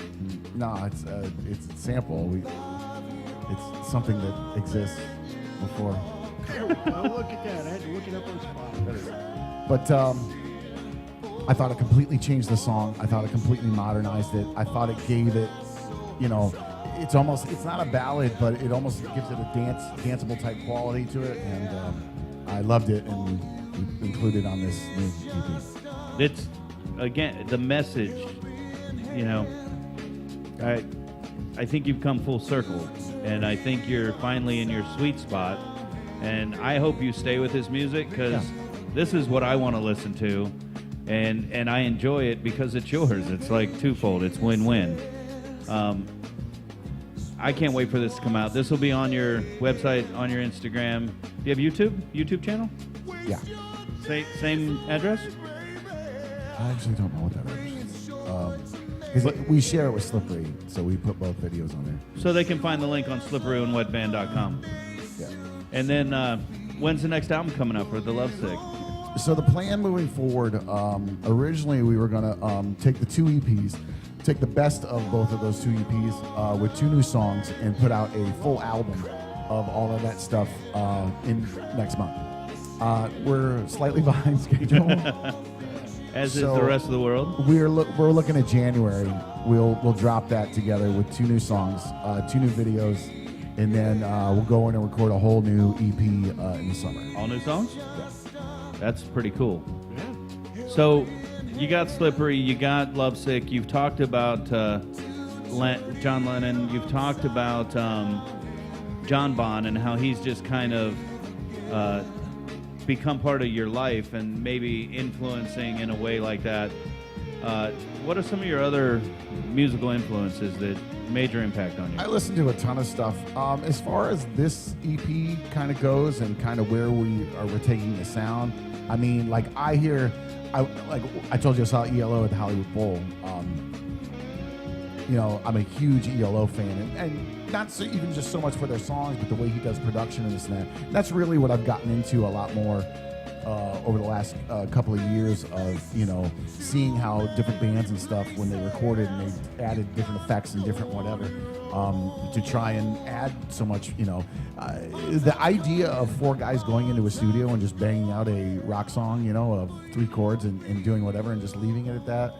No, it's a sample. It's something that exists before. Oh, look at that. I had to look it up on Spotify. But I thought it completely changed the song. I thought it completely modernized it. I thought it gave it, it's not a ballad, but it almost gives it a danceable type quality to it. And I loved it, and we included on this new EP. It's, again, the message, I think you've come full circle, and I think you're finally in your sweet spot, and I hope you stay with his music, because this is what I want to listen to, and I enjoy it because it's yours. It's like twofold. It's win-win. I can't wait for this to come out. This will be on your website, on your Instagram. Do you have YouTube channel? Yeah. Same address? I actually don't know what that is. Because we share it with Slippery, so we put both videos on there. So they can find the link on slipperyandwetband.com. Yeah. And then when's the next album coming up for the Lovesick? So the plan moving forward, originally we were going to take the two EPs, take the best of both of those two EPs with 2 new songs, and put out a full album of all of that stuff in next month. We're slightly behind schedule. As is the rest of the world. We're looking at January. We'll drop that together with 2 new songs, 2 new videos, and then we'll go in and record a whole new EP in the summer. All new songs? Yes. That's pretty cool. So you got Slippery, you got Lovesick, you've talked about John Lennon, you've talked about John Bon and how he's just kind of become part of your life and maybe influencing in a way like that. What are some of your other musical influences that major impact on you? I listen to a ton of stuff. As far as this EP kind of goes and kind of where we're taking the sound, I mean, like I told you I saw ELO at the Hollywood Bowl. I'm a huge ELO fan, and not so, even just so much for their songs, but the way he does production and this and that. That's really what I've gotten into a lot more over the last couple of years of, seeing how different bands and stuff, when they recorded and they added different effects and different whatever, to try and add so much, the idea of 4 guys going into a studio and just banging out a rock song, of 3 chords and doing whatever and just leaving it at that.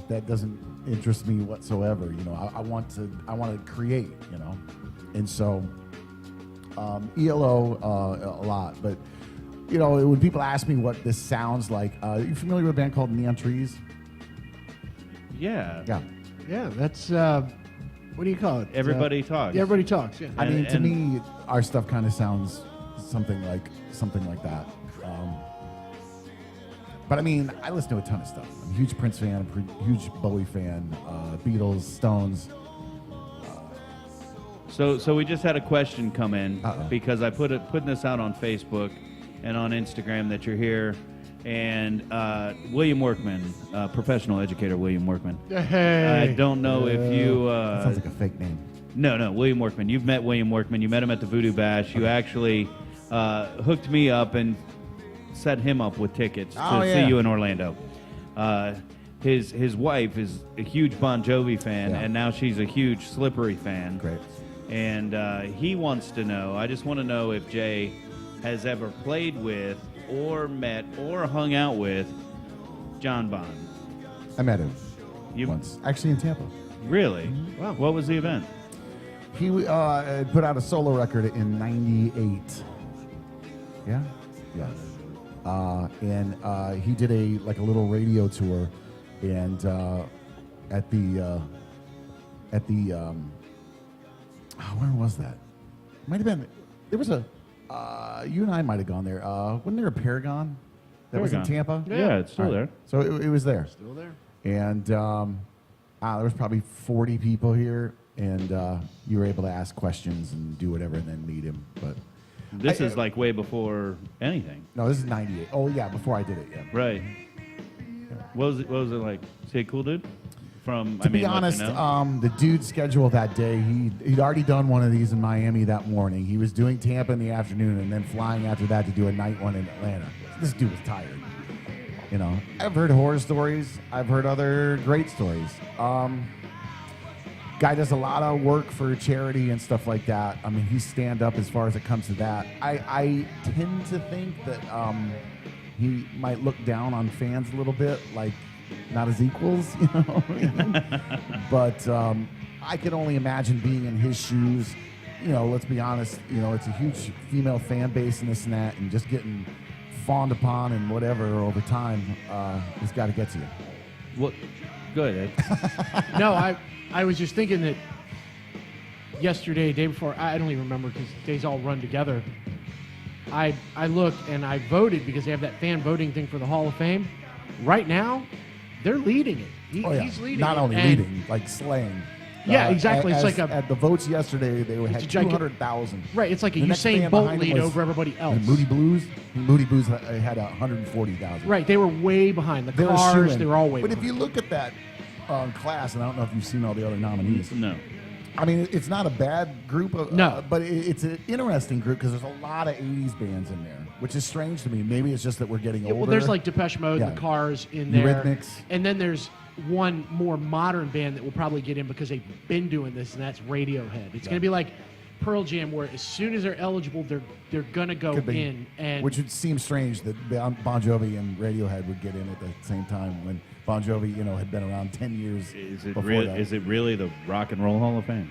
That doesn't interest me whatsoever. I want to create, and so ELO a lot. But when people ask me what this sounds like, are you familiar with a band called Neon Trees? Yeah. Yeah, that's what do you call it? Everybody Talks. Yeah, Everybody Talks. Yeah. I mean, to me, our stuff kind of sounds something like that. But I mean, I listen to a ton of stuff. I'm a huge Prince fan, huge Bowie fan, Beatles, Stones. So we just had a question come in because I putting this out on Facebook and on Instagram that you're here, and William Workman, professional educator William Workman. Hey. I don't know if you. That sounds like a fake name. No, William Workman. You've met William Workman. You met him at the Voodoo Bash. You actually hooked me up and set him up with tickets to see you in Orlando. his wife is a huge Bon Jovi fan, Yeah. and now she's a huge Slippery fan. Great. And he wants to know, I just want to know if Jay has ever played with or met or hung out with John Bon. I met him You once, actually in Tampa. Really? Wow. What was the event? He put out a solo record in '98. Yeah, yeah. And he did a little radio tour, and at the where was that? Might have been. There was a. You and I might have gone there. Wasn't there a Paragon that was in Paragon. Tampa? Yeah, it's still All right. there. So it was there. Still there. And there was probably 40 people here, and you were able to ask questions and do whatever and then meet him. But This is like way before anything. no, this is 98. Oh, yeah, before I did it, yeah. Right. What was it like? Is he a cool dude? To be honest, the dude's schedule that day, he'd already done one of these in Miami that morning. He was doing Tampa in the afternoon and then flying after that to do a night one in Atlanta. This dude was tired. You know, I've heard horror stories. I've heard other great stories. Guy does a lot of work for charity and stuff like that. I mean, he's stand up as far as it comes to that. I tend to think that he might look down on fans a little bit, like not as equals, you know. But I can only imagine being in his shoes. You know, let's be honest. You know, it's a huge female fan base and this and that, and just getting fawned upon and whatever over time, it's got to get to you. What? Go ahead, Ed. No, I was just thinking that yesterday, day before, I don't even remember because days all run together. I looked and I voted because they have that fan voting thing for the Hall of Fame. Right now, they're leading it. He's leading Not it. only And- leading, like slaying. Yeah, exactly. It's like at the votes yesterday, they had a gigantic- 200,000. Right, it's like a The next Usain band Bolt behind him lead was- over everybody else. and Moody Blues had 140,000. Right, they were way behind. The They were Cars, shoo-in. they were all way But behind. if you look at that class, and I don't know if you've seen all the other nominees. No. I mean, it's not a bad group of, No. but it's an interesting group because there's a lot of '80s bands in there, which is strange to me. Maybe it's just that we're getting Yeah, older. well, there's like Depeche Mode and Yeah. the Cars in there. Eurythmics. And then there's one more modern band that will probably get in because they've been doing this, and that's Radiohead. It's going to be like Pearl Jam, where as soon as they're eligible, they're going to go Could be. in. And Which would seem strange that Bon Jovi and Radiohead would get in at the same time when Bon Jovi, you know, had been around 10 years Is it before that. is it really the Rock and Roll Hall of Fame?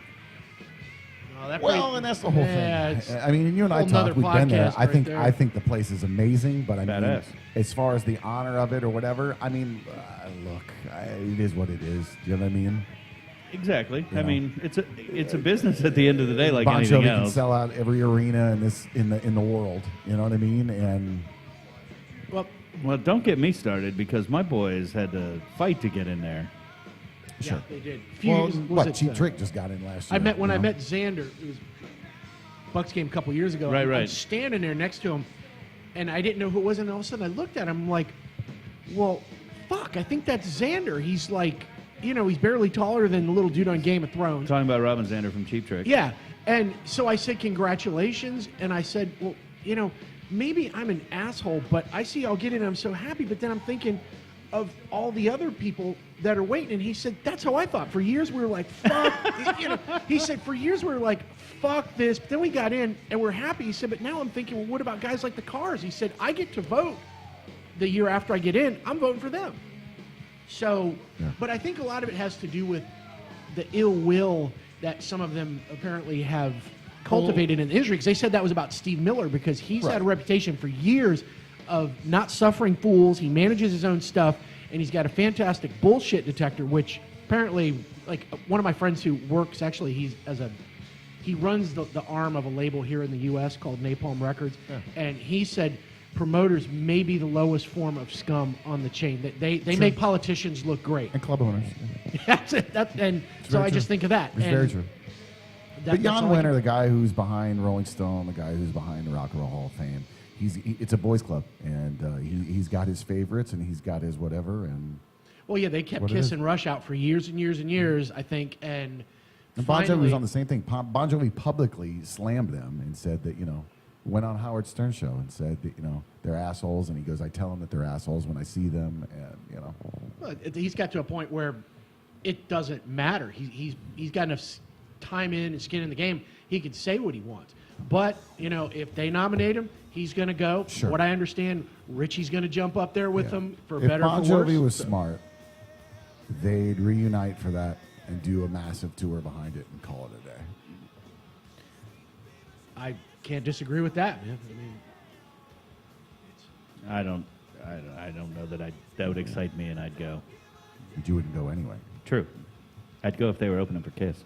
Oh, that Well, play- and that's the whole Yeah, thing. it's I mean, you and I whole nother talked. We've been there. podcast I think right I there. think the place is amazing, but I mean, Badass. as far as the honor of it or whatever, I mean, look, it is what it is. Do you know what I mean? Exactly. You I know. mean, it's a business at the end of the day, like Bon anything Jovi can else. sell out every arena in the world. You know what I mean? And well, Well, don't get me started because my boys had to fight to get in there. sure. yeah, they did. Well, was what? it, Cheap Trick just got in last year. I met when you I know? met Xander. It was Bucks game a couple years ago. Right, I'm right. standing there next to him, and I didn't know who it was. And all of a sudden, I looked at him. I'm like, "Well, fuck! I think that's Xander." He's like, you know, he's barely taller than the little dude on Game of Thrones. Talking about Robin Zander from Cheap Trick. Yeah. And so I said, congratulations. And I said, well, you know, maybe I'm an asshole, but I see I'll get in. I'm so happy. But then I'm thinking of all the other people that are waiting. And he said, that's how I thought. For years, we were like, fuck. You know, he said, for years, we were like, fuck this. But then we got in and we're happy. He said, but now I'm thinking, well, what about guys like the Cars? He said, I get to vote the year after I get in. I'm voting for them. So, but I think a lot of it has to do with the ill will that some of them apparently have cultivated in the industry. Because they said that was about Steve Miller because he's had a reputation for years of not suffering fools. He manages his own stuff, and he's got a fantastic bullshit detector, which apparently, like one of my friends who works, actually, he runs the arm of a label here in the U.S. called Napalm Records, and he said promoters may be the lowest form of scum on the chain. That they make politicians look great. and club owners. That's it. And so very I true. just think of that. It's and very true. that- But that's Jan all I Wenner, can- the guy who's behind Rolling Stone, the guy who's behind the Rock and Roll Hall of Fame, it's a boys' club, and he's got his favorites and he's got his whatever. And Well, yeah, they kept what it Kiss is. and Rush out for years and years and years, I think. And Bon Jovi finally, was on the same thing. Bon Jovi publicly slammed them and said that, you know, went on Howard Stern show and said that, they're assholes, and he goes, I tell them that they're assholes when I see them, and Well, he's got to a point where it doesn't matter. He's got enough time in and skin in the game. He can say what he wants. But, if they nominate him, he's going to go. Sure. What I understand, Richie's going to jump up there with him for if better or Bon for worse. Jovi was smart, they'd reunite for that and do a massive tour behind it and call it a day. I can't disagree with that, man. I don't know that would excite me, and I'd go. But you wouldn't go anyway. True. I'd go if they were opening for Kiss.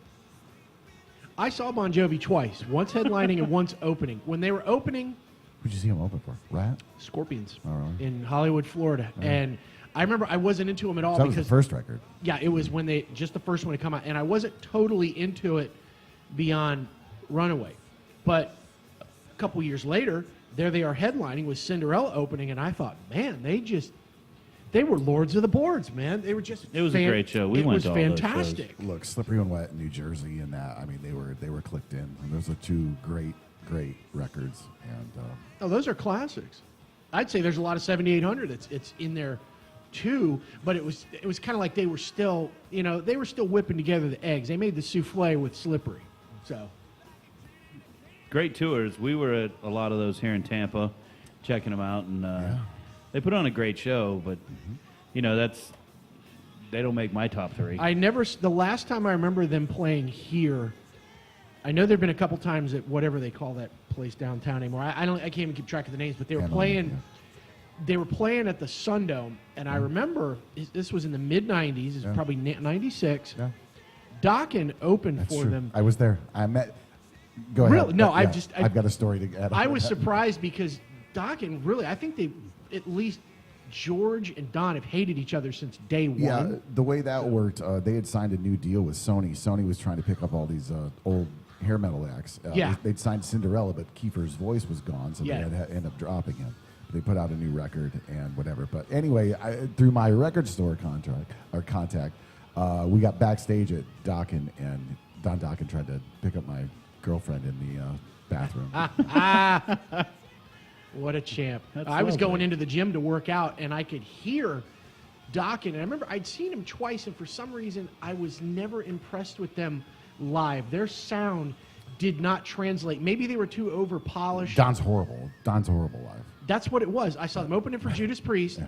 I saw Bon Jovi twice, once headlining and once opening. When they were opening, Who'd you see him open for? Rat? Scorpions Oh, really? in Hollywood, Florida. And I remember I wasn't into them at all So that was because the first record. yeah, it was when just the first one to come out, and I wasn't totally into it beyond Runaway. But a couple years later, there they are headlining with Cinderella opening, and I thought, man, they were lords of the boards, man. They were just It was a great show. We it went was to all those shows. fantastic. Look, Slippery When Wet in New Jersey and that, they were clicked in. And those are two great records. And Oh, those are classics. I'd say there's a lot of 7800 it's in there too, but it was kind of like they were still, whipping together the eggs. They made the souffle with Slippery. So Great tours. We were at a lot of those here in Tampa, checking them out, and they put on a great show. But they don't make my top three. the last time I remember them playing here, I know there've been a couple times at whatever they call that place downtown anymore. I can't even keep track of the names, but they were playing. Yeah. They were playing at the Sundome, and I remember this was in the mid '90s. It's probably '96. Yeah. Dokken opened That's for true. them. I was there. I met. Go ahead. Really? No, I've got a story to add. I was surprised because Dokken really. I think they at least George and Don have hated each other since day one. Yeah, the way that worked, they had signed a new deal with Sony. Sony was trying to pick up all these old hair metal acts. Yeah. They'd signed Cinderella, but Kiefer's voice was gone, so Yeah. they had to end up dropping him. They put out a new record and whatever. But anyway, through my record store contact, we got backstage at Dokken, and Don Dokken tried to pick up my girlfriend in the bathroom. What a champ. That's I was lovely. going into the gym to work out, and I could hear Dokken. And I remember I'd seen him twice, and for some reason, I was never impressed with them live. Their sound did not translate. Maybe they were too over-polished. Don's horrible. Don's horrible live. That's what it was. I saw them opening for Judas Priest,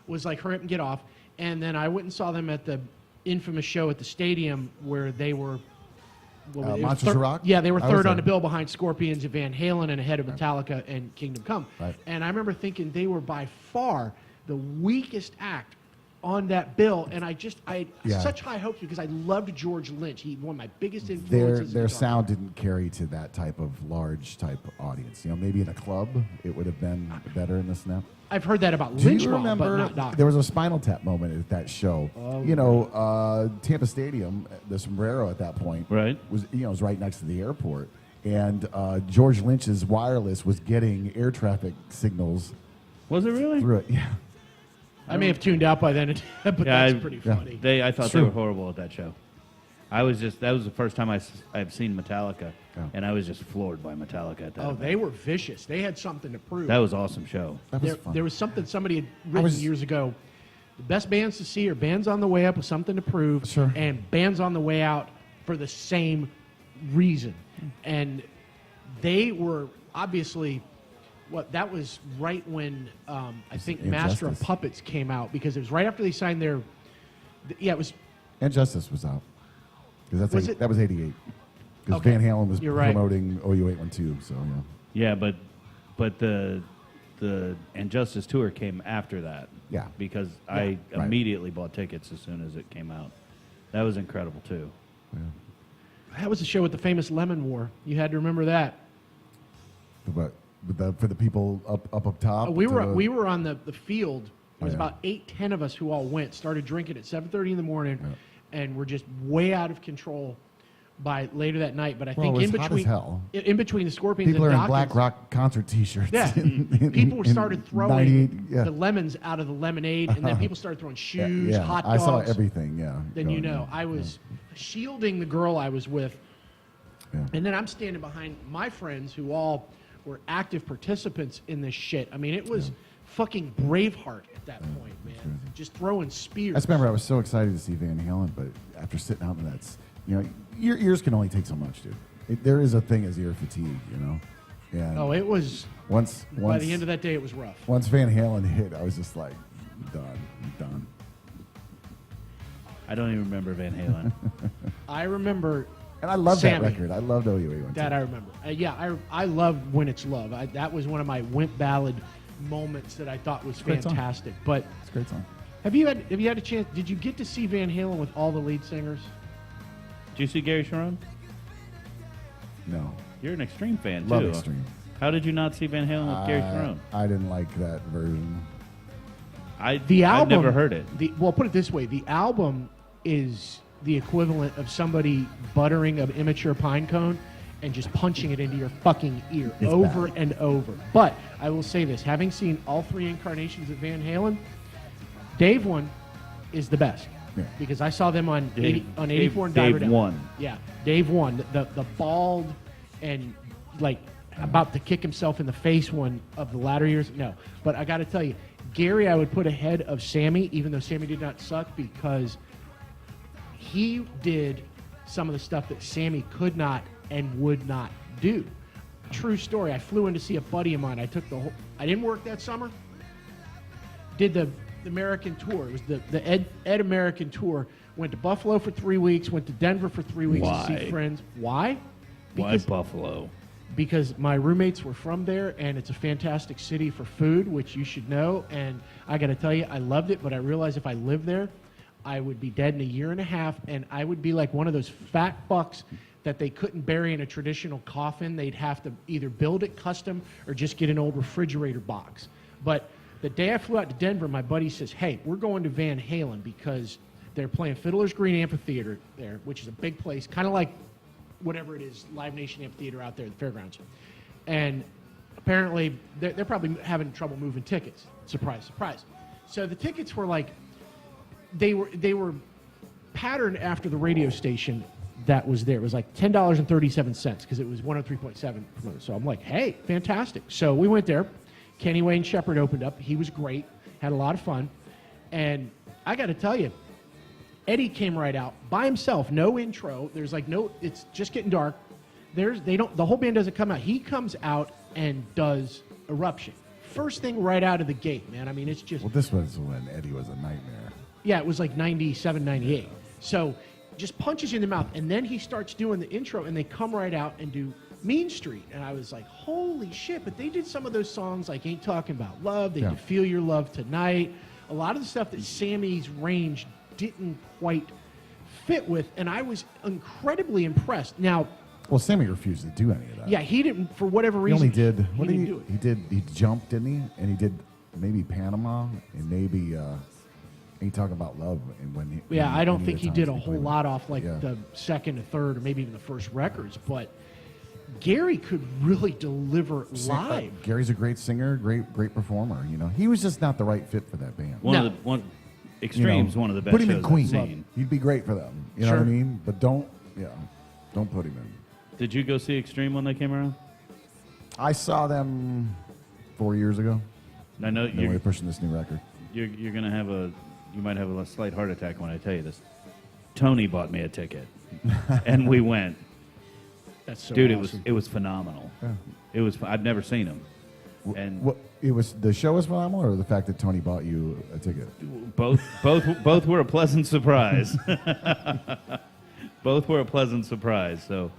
was like, hurry up and get off. And then I went and saw them at the infamous show at the stadium where they were... it was Monsters of Rock? Yeah, they were I was third on there. the bill behind Scorpions and Van Halen and ahead of Metallica and Kingdom Come. Right. And I remember thinking they were by far the weakest act on that bill, and I had Yeah. such high hopes because I loved George Lynch. He one of my biggest influences. Their as a guitar sound player. didn't carry to that type of large type audience. Maybe in a club it would have been better in the snap. I've heard that about Do Lynch you Mob, but remember not Doc. there was a Spinal Tap moment at that show? Oh, Tampa Stadium, the Sombrero at that point, Right. was right next to the airport, and George Lynch's wireless was getting air traffic signals Was it really? through it. Yeah, I may have tuned out by then, but Yeah, that's pretty funny. I thought It's they true. were horrible at that show. That was the first time I've seen Metallica, Yeah. and I was just floored by Metallica at that. Oh, event. they were vicious. They had something to prove. That was an awesome show. that was there, fun. there was something somebody had written was- years ago. The best bands to see are bands on the way up with something to prove, Sure. and bands on the way out for the same reason. And they were obviously, that was right when I think Master of Injustice. Puppets came out, because it was right after they signed their. Yeah, it was. and Justice was out because Was it? that was '88. Because Okay. Van Halen was You're right. promoting OU812. So Yeah, but the Injustice tour came after that. Yeah. Because I Right. immediately bought tickets as soon as it came out. That was incredible too. That was the show with the famous Lemon War. You had to remember that. but for the people up top, We to were the- on the field. There was yeah. about 8-10 of us who all went. Started drinking at 7:30 in the morning, and were just way out of control by later that night. But I Well, think it in was hot as between, hell. in between the Scorpions people are and in Black Dawkins, Rock concert T-shirts. Yeah, people started throwing 98, yeah. the lemons out of the lemonade, and then people started throwing shoes, Yeah, hot I dogs. saw everything. Yeah. Then going on. I was shielding the girl I was with. Yeah. And then I'm standing behind my friends who all were active participants in this shit. I mean, it was fucking Braveheart at that point, man. Just throwing spears. I just remember I was so excited to see Van Halen, but after sitting out in that, your ears can only take so much, dude. There is a thing as ear fatigue, And Oh, it was. once By the end of that day, it was rough. Once Van Halen hit, I was just like, done. I don't even remember Van Halen. I remember. And I love Sammy. that record. I loved OUA. That I remember. I love When It's Love. That was one of my Wimp Ballad moments that I thought was Great song. fantastic. But It's a great song. have you had a chance? Did you get to see Van Halen with all the lead singers? Did you see Gary Sharon? No. You're an Extreme fan, Love too. Extreme. How did you not see Van Halen with Gary Sharon? I didn't like that version. The album. I've never heard it. Well, put it this way: the album is the equivalent of somebody buttering an immature pine cone and just punching it into your fucking ear It's over bad. and over. But I will say this: having seen all three incarnations of Van Halen, Dave one is the best. Yeah. Because I saw them on Dave- 84 and Dave Diver Down. one. Yeah, Dave one, the bald and like about to kick himself in the face one of the latter years. No, but I got to tell you, Gary, I would put ahead of Sammy, even though Sammy did not suck, because he did some of the stuff that Sammy could not and would not do. True story. I flew in to see a buddy of mine. I didn't work that summer. Did the American tour. It was the Ed American tour. Went to Buffalo for 3 weeks. Went to Denver for 3 weeks to Why? see friends. Why? Why Buffalo? Because my roommates were from there, and it's a fantastic city for food, which you should know. And I got to tell you, I loved it, but I realized if I lived there, I would be dead in a year and a half, and I would be like one of those fat fucks that they couldn't bury in a traditional coffin. They'd have to either build it custom or just get an old refrigerator box. But the day I flew out to Denver, my buddy says, hey, we're going to Van Halen because they're playing Fiddler's Green Amphitheater there, which is a big place, kind of like whatever it is, Live Nation Amphitheater out there at the fairgrounds. And apparently, they're probably having trouble moving tickets. Surprise, surprise. So the tickets were like, they were patterned after the radio station that was there. It was like $10.37 because it was 103.7. So I'm like, hey, fantastic. So we went there. Kenny Wayne Shepherd opened up. He was great. Had a lot of fun. And I got to tell you, Eddie came right out by himself, no intro. There's like it's just getting dark. The whole band doesn't come out. He comes out and does Eruption. First thing right out of the gate, man. I mean, it's just. Well, this was when Eddie was a nightmare. Yeah, it was like 97, 98. So just punches you in the mouth. And then he starts doing the intro, and they come right out and do Mean Street. And I was like, holy shit. But they did some of those songs like Ain't Talking About Love. They did Feel Your Love Tonight. A lot of the stuff that Sammy's range didn't quite fit with. And I was incredibly impressed. Now, well, Sammy refused to do any of that. yeah, he didn't, for whatever He reason. only did. What he did didn't he? do it. He jumped, didn't he? And he did maybe Panama and maybe Ain't Talking About Love. And when he, Yeah, when I don't any think of the he did a times whole played lot with- off like Yeah. the second or third or maybe even the first records, but Gary could really deliver live. Gary's a great singer, great performer. You know, he was just not the right fit for that band. One No. of the You know, Extreme's one of the best Put him shows in Queen. I've seen. He'd be great for them. You know Sure. what I mean? But don't put him in. Did you go see Extreme when they came around? I saw them 4 years ago. I know And we're pushing this new record. you're gonna have you might have a slight heart attack when I tell you this. Tony bought me a ticket, and we went. That's so Dude, awesome. it was phenomenal. Yeah. It was. I've never seen him, and What it was the show was phenomenal, or the fact that Tony bought you a ticket? both were a pleasant surprise. Both were a pleasant surprise. So,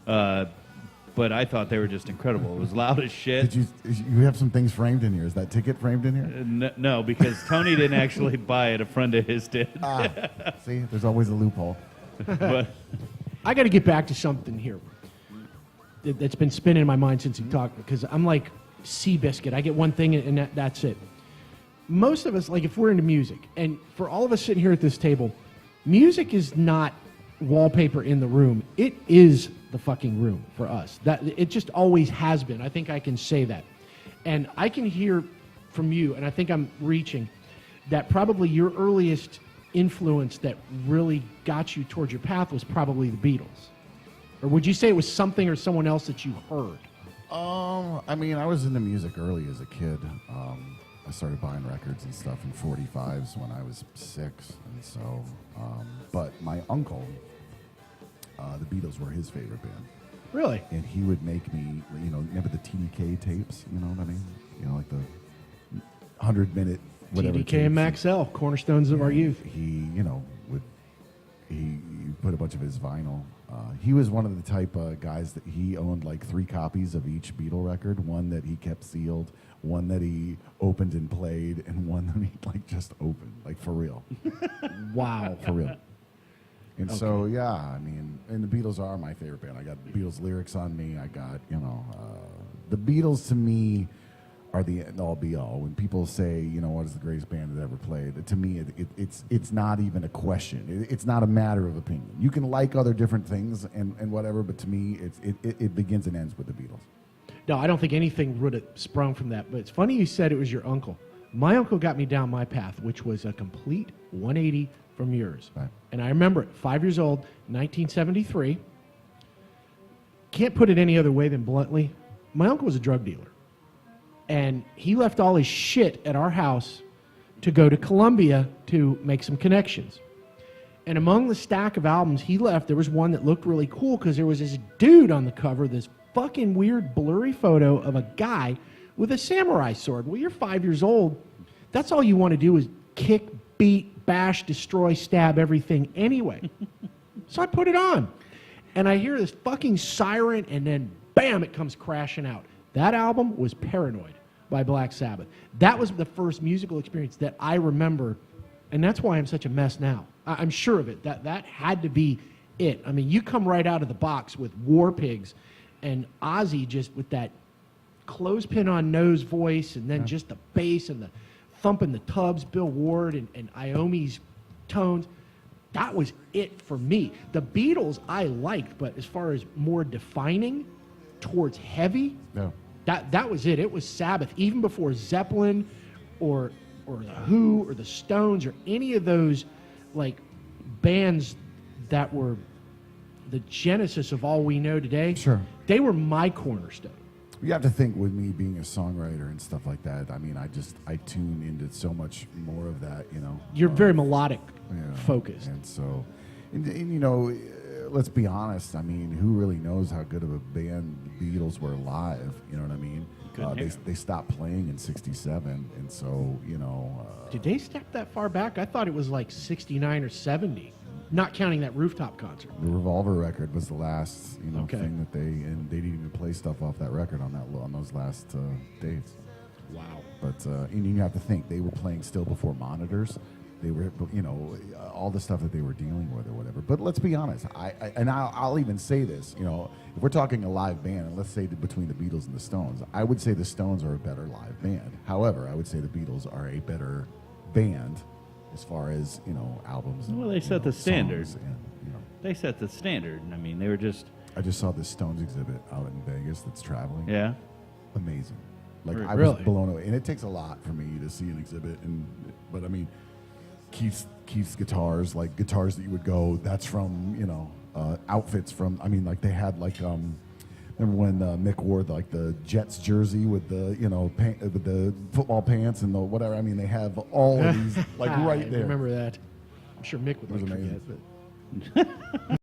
but I thought they were just incredible. It was loud as shit. Did you have some things framed in here? Is that ticket framed in here? No, because Tony didn't actually buy it. A friend of his did. See, there's always a loophole. But I got to get back to something here that's been spinning in my mind since you talked, because I'm like Seabiscuit. I get one thing and that's it. Most of us, like if we're into music, and for all of us sitting here at this table, music is not wallpaper in the room. It is the fucking room for us. That it just always has been. I think I can say that. And I can hear from you, and I think I'm reaching, that probably your earliest influence that really got you towards your path was probably the Beatles. Or would you say it was something or someone else that you heard? I mean, I was into music early as a kid. I started buying records and stuff in 45s when I was 6, and so. But my uncle, the Beatles were his favorite band, Really? and he would make me, remember the TDK tapes? You know what I mean? Like the 100-minute whatever. TDK and Maxell, cornerstones of our youth. He, he put a bunch of his vinyl. He was one of the type of guys that he owned like 3 copies of each Beatle record, one that he kept sealed, one that he opened and played, and one that he like just opened, like for real. Wow. For real. And so, yeah, I mean, and the Beatles are my favorite band. I got Beatles lyrics on me. I got, the Beatles to me are the end all be all. When people say, what is the greatest band that ever played, to me, it's not even a question. It's not a matter of opinion. You can like other different things and whatever, but to me, it begins and ends with the Beatles. No, I don't think anything would have sprung from that. But it's funny you said it was your uncle. My uncle got me down my path, which was a complete 180 from yours. Right. And I remember it, 5 years old, 1973. Can't put it any other way than bluntly. My uncle was a drug dealer. And he left all his shit at our house to go to Columbia to make some connections. And among the stack of albums he left, there was one that looked really cool because there was this dude on the cover, this fucking weird blurry photo of a guy with a samurai sword. Well, you're 5 years old. That's all you want to do is kick, beat, bash, destroy, stab everything anyway. So I put it on. And I hear this fucking siren, and then bam, it comes crashing out. That album was Paranoid by Black Sabbath. That was the first musical experience that I remember, and that's why I'm such a mess now. I'm sure of it. That had to be it. I mean, you come right out of the box with War Pigs and Ozzy just with that clothespin on nose voice, and then just the bass and the thumping the tubs, Bill Ward and Iommi's tones. That was it for me. The Beatles I liked, but as far as more defining towards heavy, No. that was it. It was Sabbath, even before Zeppelin or the Who or the Stones or any of those like bands that were the genesis of all we know today. Sure. They were my cornerstone. You have to think with me being a songwriter and stuff like that. I mean, I tune into so much more of that, You're very melodic Yeah. focused. And so, let's be honest. I mean, who really knows how good of a band the Beatles were live? You know what I mean? They stopped playing in '67, and so Did they step that far back? I thought it was like 69 or 70, not counting that rooftop concert. the Revolver record was the last Okay. thing that they didn't even play stuff off that record on those last dates. Wow. But and you have to think they were playing still before monitors. They were, all the stuff that they were dealing with or whatever. But let's be honest. I'll even say this. If we're talking a live band, and let's say between the Beatles and the Stones, I would say the Stones are a better live band. However, I would say the Beatles are a better band as far as albums. And, Well, they set the songs standard. And, They set the standard. I mean, they were just, I just saw this Stones exhibit out in Vegas that's traveling. yeah. Amazing. Like I Really? was blown away, and it takes a lot for me to see an exhibit. But I mean, Keith's guitars, like guitars that you would go, that's from outfits from. I mean, like they had like remember when Mick wore like the Jets jersey with the with the football pants and the whatever. I mean, they have all of these like right I there. remember that. I'm sure Mick would It was like amazing. forget, but